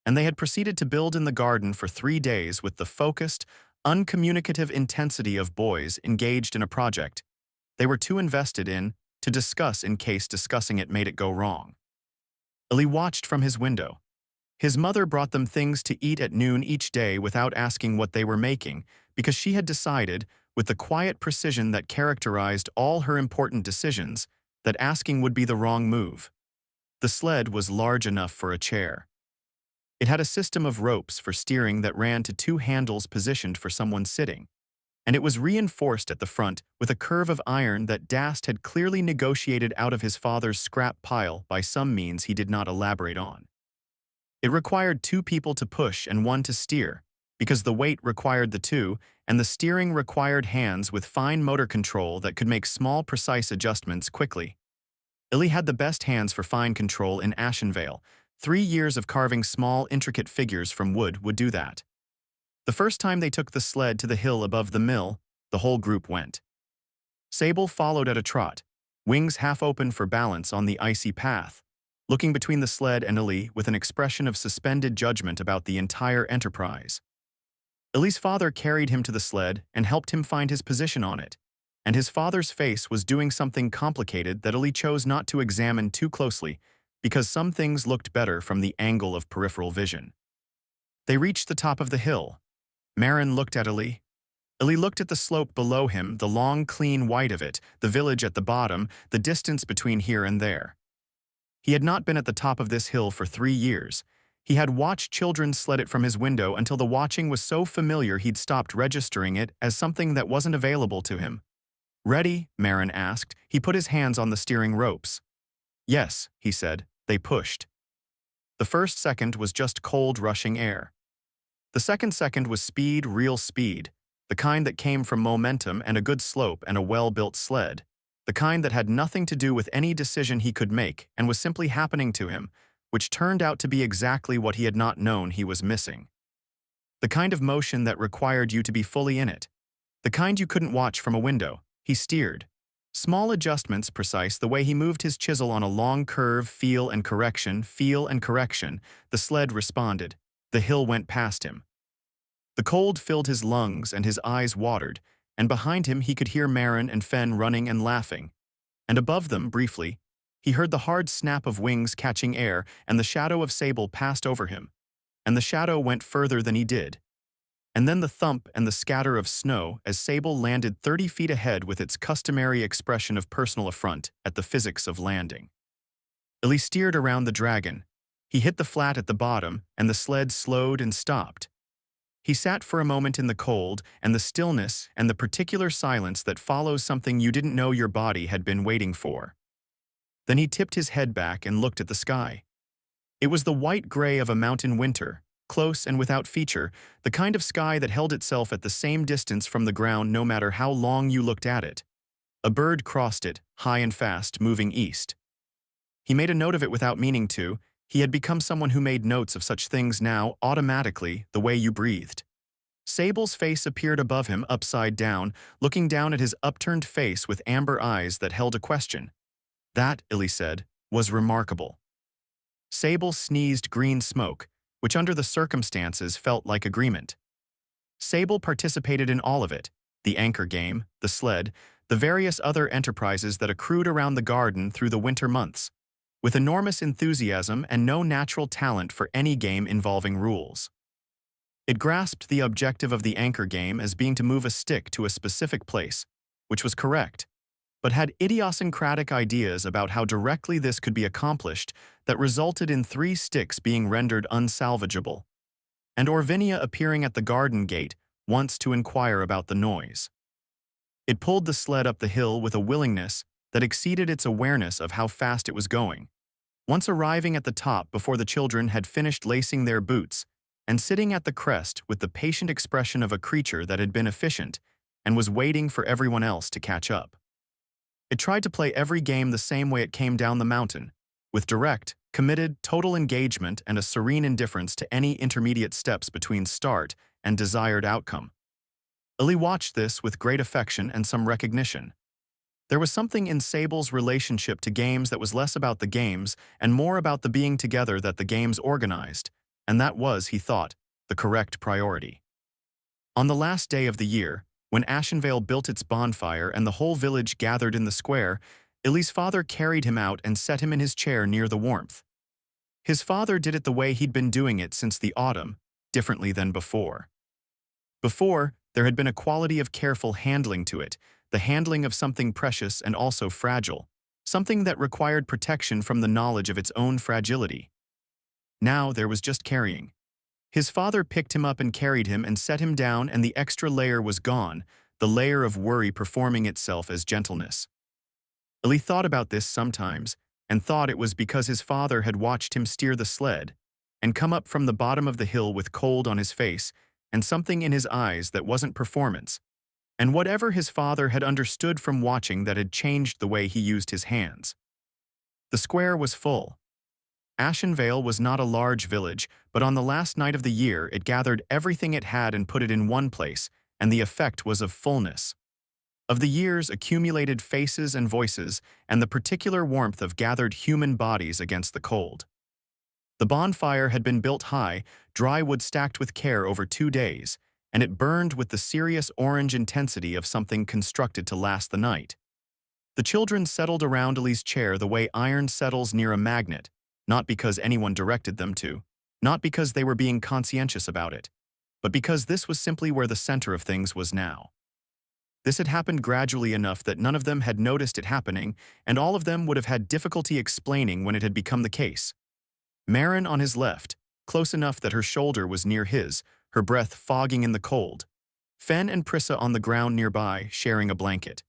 and they had proceeded to build in the garden for 3 days with the focused, uncommunicative intensity of boys engaged in a project they were too invested in to discuss in case discussing it made it go wrong. Ali watched from his window. His mother brought them things to eat at noon each day without asking what they were making, because she had decided, with the quiet precision that characterized all her important decisions, that asking would be the wrong move. The sled was large enough for a chair. It had a system of ropes for steering that ran to 2 handles positioned for someone sitting, and it was reinforced at the front with a curve of iron that Dast had clearly negotiated out of his father's scrap pile by some means he did not elaborate on. It required 2 people to push and 1 to steer, because the weight required the 2, and the steering required hands with fine motor control that could make small, precise adjustments quickly. Ali had the best hands for fine control in Ashenvale. 3 years of carving small, intricate figures from wood would do that. The first time they took the sled to the hill above the mill, the whole group went. Sable followed at a trot, wings half open for balance on the icy path, looking between the sled and Ali with an expression of suspended judgment about the entire enterprise. Ali's father carried him to the sled and helped him find his position on it, and his father's face was doing something complicated that Ali chose not to examine too closely because some things looked better from the angle of peripheral vision. They reached the top of the hill. Marin looked at Ali. Ali looked at the slope below him, the long, clean white of it, the village at the bottom, the distance between here and there. He had not been at the top of this hill for 3 years. He had watched children sled it from his window until the watching was so familiar he'd stopped registering it as something that wasn't available to him. "Ready?" Marin asked. He put his hands on the steering ropes. "Yes," he said. They pushed. The first second was just cold, rushing air. The second second was speed, real speed, the kind that came from momentum and a good slope and a well-built sled, the kind that had nothing to do with any decision he could make and was simply happening to him, which turned out to be exactly what he had not known he was missing. The kind of motion that required you to be fully in it. The kind you couldn't watch from a window. He steered. Small adjustments, precise, the way he moved his chisel on a long curve, feel and correction, the sled responded. The hill went past him. The cold filled his lungs and his eyes watered, and behind him he could hear Marin and Fen running and laughing. And above them, briefly, he heard the hard snap of wings catching air, and the shadow of Sable passed over him. And the shadow went further than he did. And then the thump and the scatter of snow as Sable landed 30 feet ahead with its customary expression of personal affront at the physics of landing. Ali steered around the dragon. He hit the flat at the bottom, and the sled slowed and stopped. He sat for a moment in the cold and the stillness and the particular silence that follows something you didn't know your body had been waiting for. Then he tipped his head back and looked at the sky. It was the white-gray of a mountain winter, close and without feature, the kind of sky that held itself at the same distance from the ground no matter how long you looked at it. A bird crossed it, high and fast, moving east. He made a note of it without meaning to. He had become someone who made notes of such things now, automatically, the way you breathed. Sable's face appeared above him upside down, looking down at his upturned face with amber eyes that held a question. That, Illy said, was remarkable. Sable sneezed green smoke, which under the circumstances felt like agreement. Sable participated in all of it, the anchor game, the sled, the various other enterprises that accrued around the garden through the winter months, with enormous enthusiasm and no natural talent for any game involving rules. It grasped the objective of the anchor game as being to move a stick to a specific place, which was correct, but had idiosyncratic ideas about how directly this could be accomplished that resulted in 3 sticks being rendered unsalvageable, and Orvinia appearing at the garden gate once to inquire about the noise. It pulled the sled up the hill with a willingness that exceeded its awareness of how fast it was going. Once arriving at the top before the children had finished lacing their boots, and sitting at the crest with the patient expression of a creature that had been efficient and was waiting for everyone else to catch up. It tried to play every game the same way it came down the mountain, with direct, committed, total engagement and a serene indifference to any intermediate steps between start and desired outcome. Illy watched this with great affection and some recognition. There was something in Sable's relationship to games that was less about the games and more about the being together that the games organized, and that was, he thought, the correct priority. On the last day of the year, when Ashenvale built its bonfire and the whole village gathered in the square, Illy's father carried him out and set him in his chair near the warmth. His father did it the way he'd been doing it since the autumn, differently than before. Before, there had been a quality of careful handling to it, the handling of something precious and also fragile, something that required protection from the knowledge of its own fragility. Now there was just carrying. His father picked him up and carried him and set him down, and the extra layer was gone, the layer of worry performing itself as gentleness. Illy thought about this sometimes, and thought it was because his father had watched him steer the sled, and come up from the bottom of the hill with cold on his face, and something in his eyes that wasn't performance, and whatever his father had understood from watching that had changed the way he used his hands. The square was full. Ashenvale was not a large village, but on the last night of the year it gathered everything it had and put it in one place, and the effect was of fullness. Of the year's accumulated faces and voices, and the particular warmth of gathered human bodies against the cold. The bonfire had been built high, dry wood stacked with care over 2 days, and it burned with the serious orange intensity of something constructed to last the night. The children settled around Illy's chair the way iron settles near a magnet, not because anyone directed them to, not because they were being conscientious about it, but because this was simply where the center of things was now. This had happened gradually enough that none of them had noticed it happening, and all of them would have had difficulty explaining when it had become the case. Marin on his left, close enough that her shoulder was near his, her breath fogging in the cold. Fen and Prissa on the ground nearby, sharing a blanket.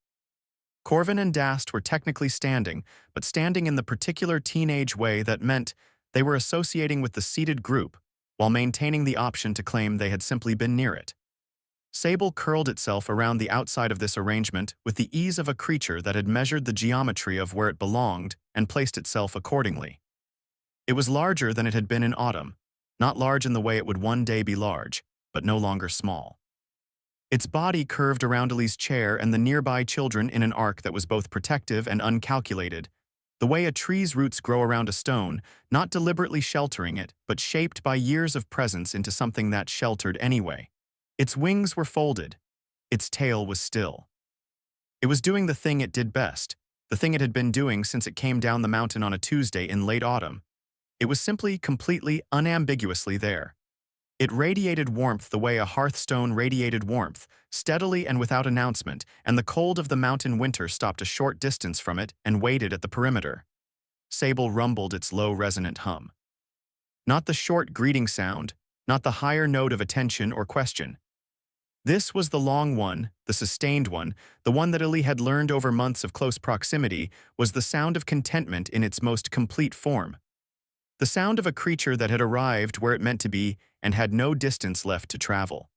Corvin and Dast were technically standing, but standing in the particular teenage way that meant they were associating with the seated group, while maintaining the option to claim they had simply been near it. Sable curled itself around the outside of this arrangement with the ease of a creature that had measured the geometry of where it belonged and placed itself accordingly. It was larger than it had been in autumn, not large in the way it would one day be large, but no longer small. Its body curved around Illy's chair and the nearby children in an arc that was both protective and uncalculated, the way a tree's roots grow around a stone, not deliberately sheltering it, but shaped by years of presence into something that sheltered anyway. Its wings were folded. Its tail was still. It was doing the thing it did best, the thing it had been doing since it came down the mountain on a Tuesday in late autumn. It was simply, completely, unambiguously there. It radiated warmth the way a hearthstone radiated warmth, steadily and without announcement, and the cold of the mountain winter stopped a short distance from it and waited at the perimeter. Sable rumbled its low resonant hum. Not the short greeting sound, not the higher note of attention or question. This was the long one, the sustained one, the one that Illy had learned over months of close proximity, was the sound of contentment in its most complete form. The sound of a creature that had arrived where it meant to be and had no distance left to travel.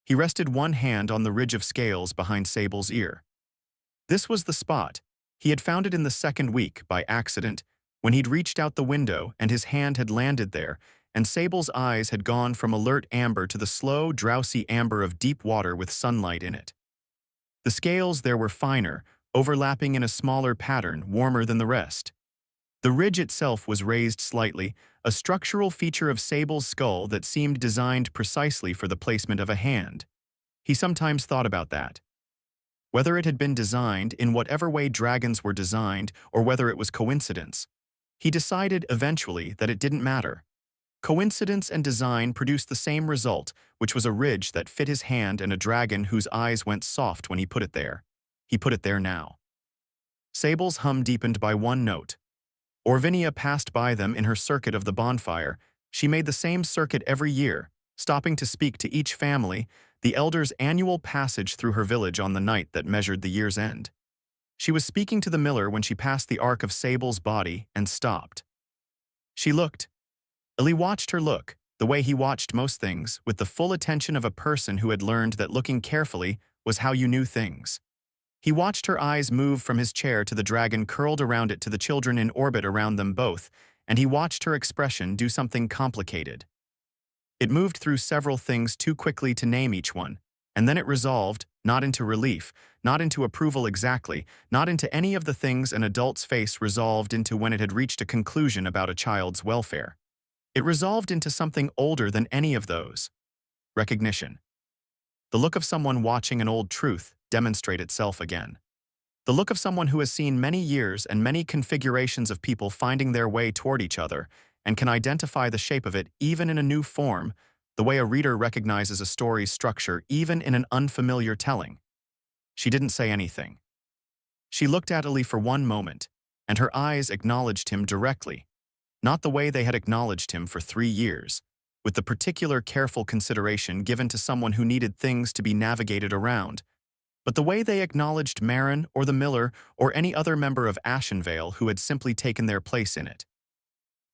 He rested one hand on the ridge of scales behind Sable's ear. This was the spot. He had found it in the second week, by accident, when he'd reached out the window and his hand had landed there, and Sable's eyes had gone from alert amber to the slow, drowsy amber of deep water with sunlight in it. The scales there were finer, overlapping in a smaller pattern, warmer than the rest. The ridge itself was raised slightly, a structural feature of Sable's skull that seemed designed precisely for the placement of a hand. He sometimes thought about that. Whether it had been designed in whatever way dragons were designed, or whether it was coincidence. He decided eventually that it didn't matter. Coincidence and design produced the same result, which was a ridge that fit his hand and a dragon whose eyes went soft when he put it there. He put it there now. Sable's hum deepened by one note. Orvinia passed by them in her circuit of the bonfire. She made the same circuit every year, stopping to speak to each family, the elders' annual passage through her village on the night that measured the year's end. She was speaking to the miller when she passed the arc of Sable's body and stopped. She looked. Illy watched her look, the way he watched most things, with the full attention of a person who had learned that looking carefully was how you knew things. He watched her eyes move from his chair to the dragon curled around it to the children in orbit around them both, and he watched her expression do something complicated. It moved through several things too quickly to name each one, and then it resolved, not into relief, not into approval exactly, not into any of the things an adult's face resolved into when it had reached a conclusion about a child's welfare. It resolved into something older than any of those. Recognition. The look of someone watching an old truth demonstrate itself again. The look of someone who has seen many years and many configurations of people finding their way toward each other and can identify the shape of it even in a new form, the way a reader recognizes a story's structure even in an unfamiliar telling. She didn't say anything. She looked at Illy for one moment, and her eyes acknowledged him directly, not the way they had acknowledged him for 3 years, with the particular careful consideration given to someone who needed things to be navigated around, but the way they acknowledged Marin or the miller or any other member of Ashenvale who had simply taken their place in it.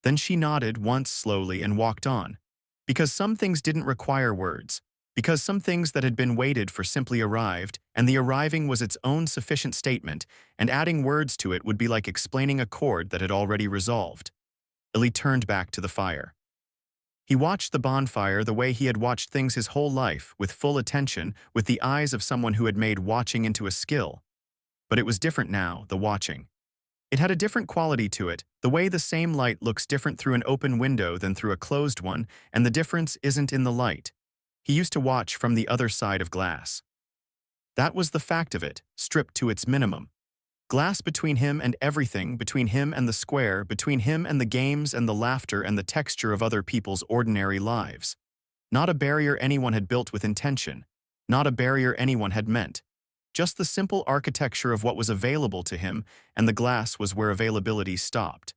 Then she nodded once slowly and walked on, because some things didn't require words, because some things that had been waited for simply arrived, and the arriving was its own sufficient statement, and adding words to it would be like explaining a chord that had already resolved. Illy turned back to the fire. He watched the bonfire the way he had watched things his whole life, with full attention, with the eyes of someone who had made watching into a skill. But it was different now, the watching. It had a different quality to it, the way the same light looks different through an open window than through a closed one, and the difference isn't in the light. He used to watch from the other side of glass. That was the fact of it, stripped to its minimum. Glass between him and everything, between him and the square, between him and the games and the laughter and the texture of other people's ordinary lives. Not a barrier anyone had built with intention. Not a barrier anyone had meant. Just the simple architecture of what was available to him, and the glass was where availability stopped.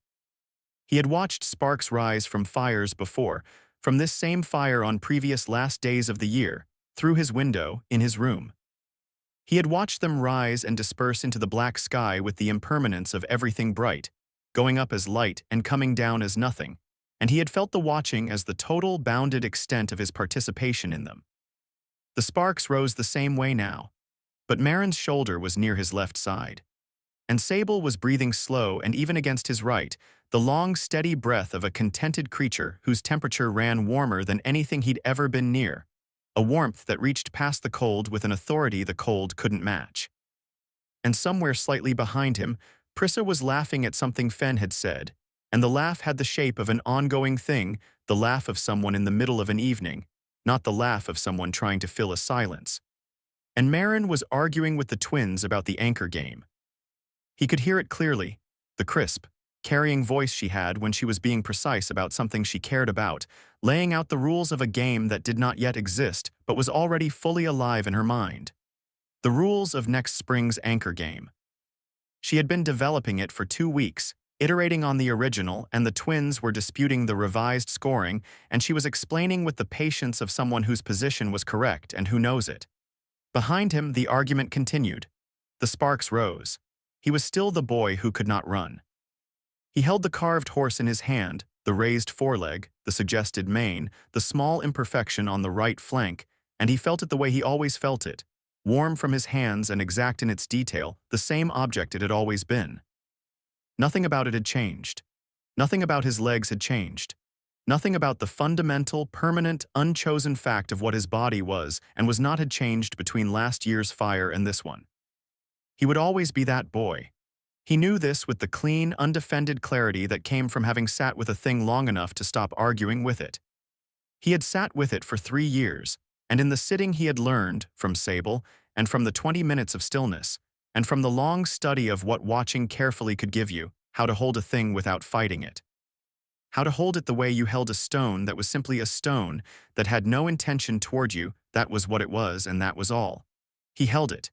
He had watched sparks rise from fires before, from this same fire on previous last days of the year, through his window, in his room. He had watched them rise and disperse into the black sky with the impermanence of everything bright, going up as light and coming down as nothing, and he had felt the watching as the total bounded extent of his participation in them. The sparks rose the same way now, but Marin's shoulder was near his left side, and Sable was breathing slow and even against his right, the long, steady breath of a contented creature whose temperature ran warmer than anything he'd ever been near, a warmth that reached past the cold with an authority the cold couldn't match. And somewhere slightly behind him, Prissa was laughing at something Fen had said, and the laugh had the shape of an ongoing thing, the laugh of someone in the middle of an evening, not the laugh of someone trying to fill a silence. And Marin was arguing with the twins about the anchor game. He could hear it clearly, the crisp, carrying voice she had when she was being precise about something she cared about, laying out the rules of a game that did not yet exist but was already fully alive in her mind. The rules of next spring's anchor game. She had been developing it for 2 weeks, iterating on the original, and the twins were disputing the revised scoring, and she was explaining with the patience of someone whose position was correct and who knows it. Behind him, the argument continued. The sparks rose. He was still the boy who could not run. He held the carved horse in his hand, the raised foreleg, the suggested mane, the small imperfection on the right flank, and he felt it the way he always felt it, warm from his hands and exact in its detail, the same object it had always been. Nothing about it had changed. Nothing about his legs had changed. Nothing about the fundamental, permanent, unchosen fact of what his body was and was not had changed between last year's fire and this one. He would always be that boy. He knew this with the clean, undefended clarity that came from having sat with a thing long enough to stop arguing with it. He had sat with it for 3 years, and in the sitting he had learned, from Sable, and from the 20 minutes of stillness, and from the long study of what watching carefully could give you, how to hold a thing without fighting it. How to hold it the way you held a stone that was simply a stone, that had no intention toward you, that was what it was and that was all. He held it.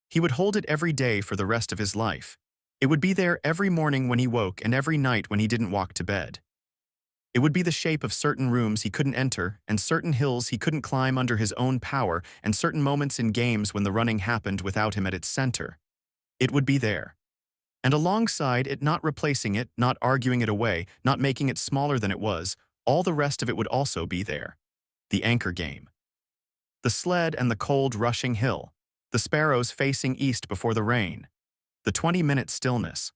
He would hold it every day for the rest of his life. It would be there every morning when he woke and every night when he didn't walk to bed. It would be the shape of certain rooms he couldn't enter and certain hills he couldn't climb under his own power and certain moments in games when the running happened without him at its center. It would be there. And alongside it, not replacing it, not arguing it away, not making it smaller than it was, all the rest of it would also be there. The anchor game. The sled and the cold rushing hill. The sparrows facing east before the rain. The 20-minute stillness.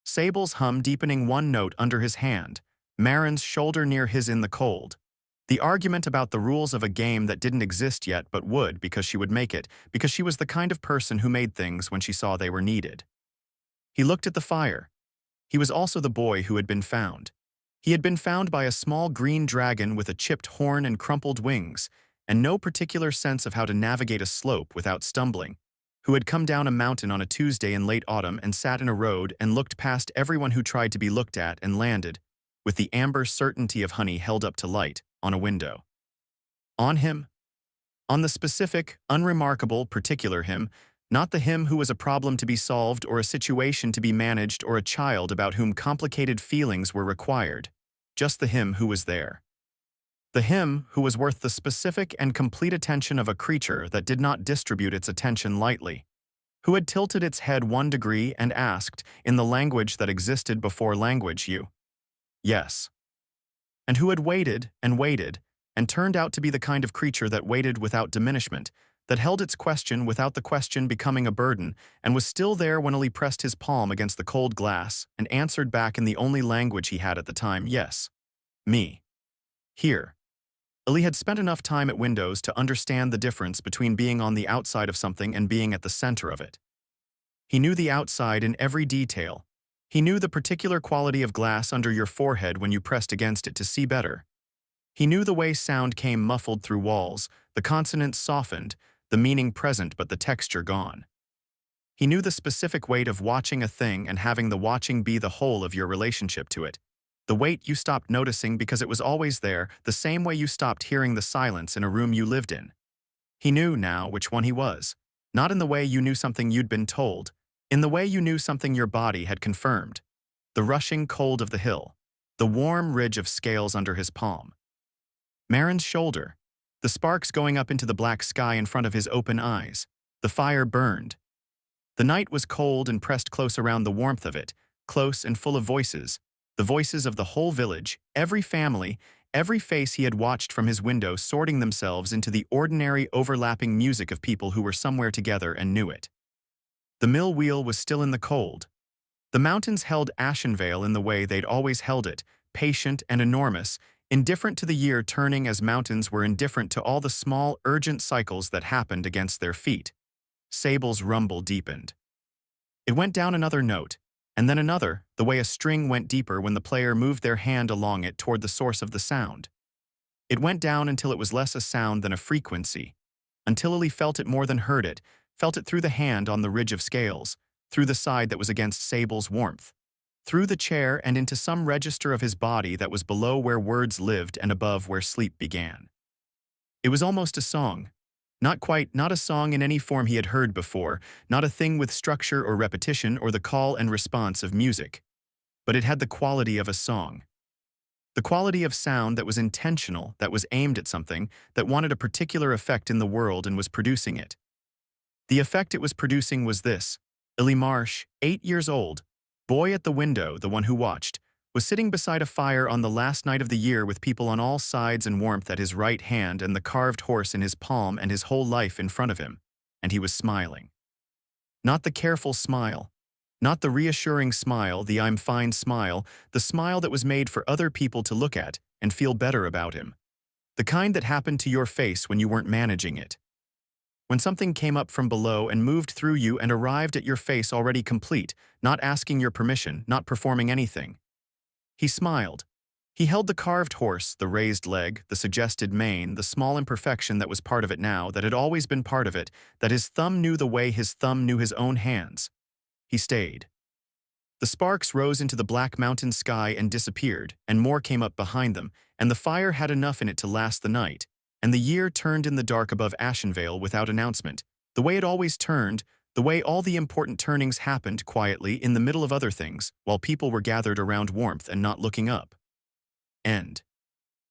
Sable's hum deepening one note under his hand. Marin's shoulder near his in the cold. The argument about the rules of a game that didn't exist yet but would because she would make it, because she was the kind of person who made things when she saw they were needed. He looked at the fire. He was also the boy who had been found. He had been found by a small green dragon with a chipped horn and crumpled wings, and no particular sense of how to navigate a slope without stumbling, who had come down a mountain on a Tuesday in late autumn and sat in a road and looked past everyone who tried to be looked at and landed, with the amber certainty of honey held up to light, on a window. On him? On the specific, unremarkable, particular him, not the him who was a problem to be solved or a situation to be managed or a child about whom complicated feelings were required, just the him who was there. The him who was worth the specific and complete attention of a creature that did not distribute its attention lightly, who had tilted its head 1 degree and asked, in the language that existed before language, you. Yes. And who had waited, and turned out to be the kind of creature that waited without diminishment, that held its question without the question becoming a burden, and was still there when Ali pressed his palm against the cold glass and answered back in the only language he had at the time, yes. Me. Here. Ali had spent enough time at Windows to understand the difference between being on the outside of something and being at the center of it. He knew the outside in every detail. He knew the particular quality of glass under your forehead when you pressed against it to see better. He knew the way sound came muffled through walls, the consonants softened, the meaning present but the texture gone. He knew the specific weight of watching a thing and having the watching be the whole of your relationship to it. The weight you stopped noticing because it was always there, the same way you stopped hearing the silence in a room you lived in. He knew now which one he was, not in the way you knew something you'd been told, in the way you knew something your body had confirmed. The rushing cold of the hill, the warm ridge of scales under his palm. Marin's shoulder, the sparks going up into the black sky in front of his open eyes. The fire burned. The night was cold and pressed close around the warmth of it, close and full of voices, the voices of the whole village, every family, every face he had watched from his window sorting themselves into the ordinary overlapping music of people who were somewhere together and knew it. The mill wheel was still in the cold. The mountains held Ashenvale in the way they'd always held it, patient and enormous, indifferent to the year turning as mountains were indifferent to all the small, urgent cycles that happened against their feet. Sable's rumble deepened. It went down another note, and then another, the way a string went deeper when the player moved their hand along it toward the source of the sound. It went down until it was less a sound than a frequency, until Lily felt it more than heard it, felt it through the hand on the ridge of scales, through the side that was against Sable's warmth, through the chair and into some register of his body that was below where words lived and above where sleep began. It was almost a song. Not quite, not a song in any form he had heard before, not a thing with structure or repetition or the call and response of music. But it had the quality of a song. The quality of sound that was intentional, that was aimed at something, that wanted a particular effect in the world and was producing it. The effect it was producing was this. Illy Marsh, 8 years old, boy at the window, the one who watched, was sitting beside a fire on the last night of the year with people on all sides and warmth at his right hand and the carved horse in his palm and his whole life in front of him, and he was smiling. Not the careful smile, not the reassuring smile, the I'm fine smile, the smile that was made for other people to look at, and feel better about him. The kind that happened to your face when you weren't managing it. When something came up from below and moved through you and arrived at your face already complete, not asking your permission, not performing anything. He smiled. He held the carved horse, the raised leg, the suggested mane, the small imperfection that was part of it now, that had always been part of it, that his thumb knew the way his thumb knew his own hands. He stayed. The sparks rose into the black mountain sky and disappeared, and more came up behind them, and the fire had enough in it to last the night, and the year turned in the dark above Ashenvale without announcement, the way it always turned, the way all the important turnings happened quietly in the middle of other things, while people were gathered around warmth and not looking up. End.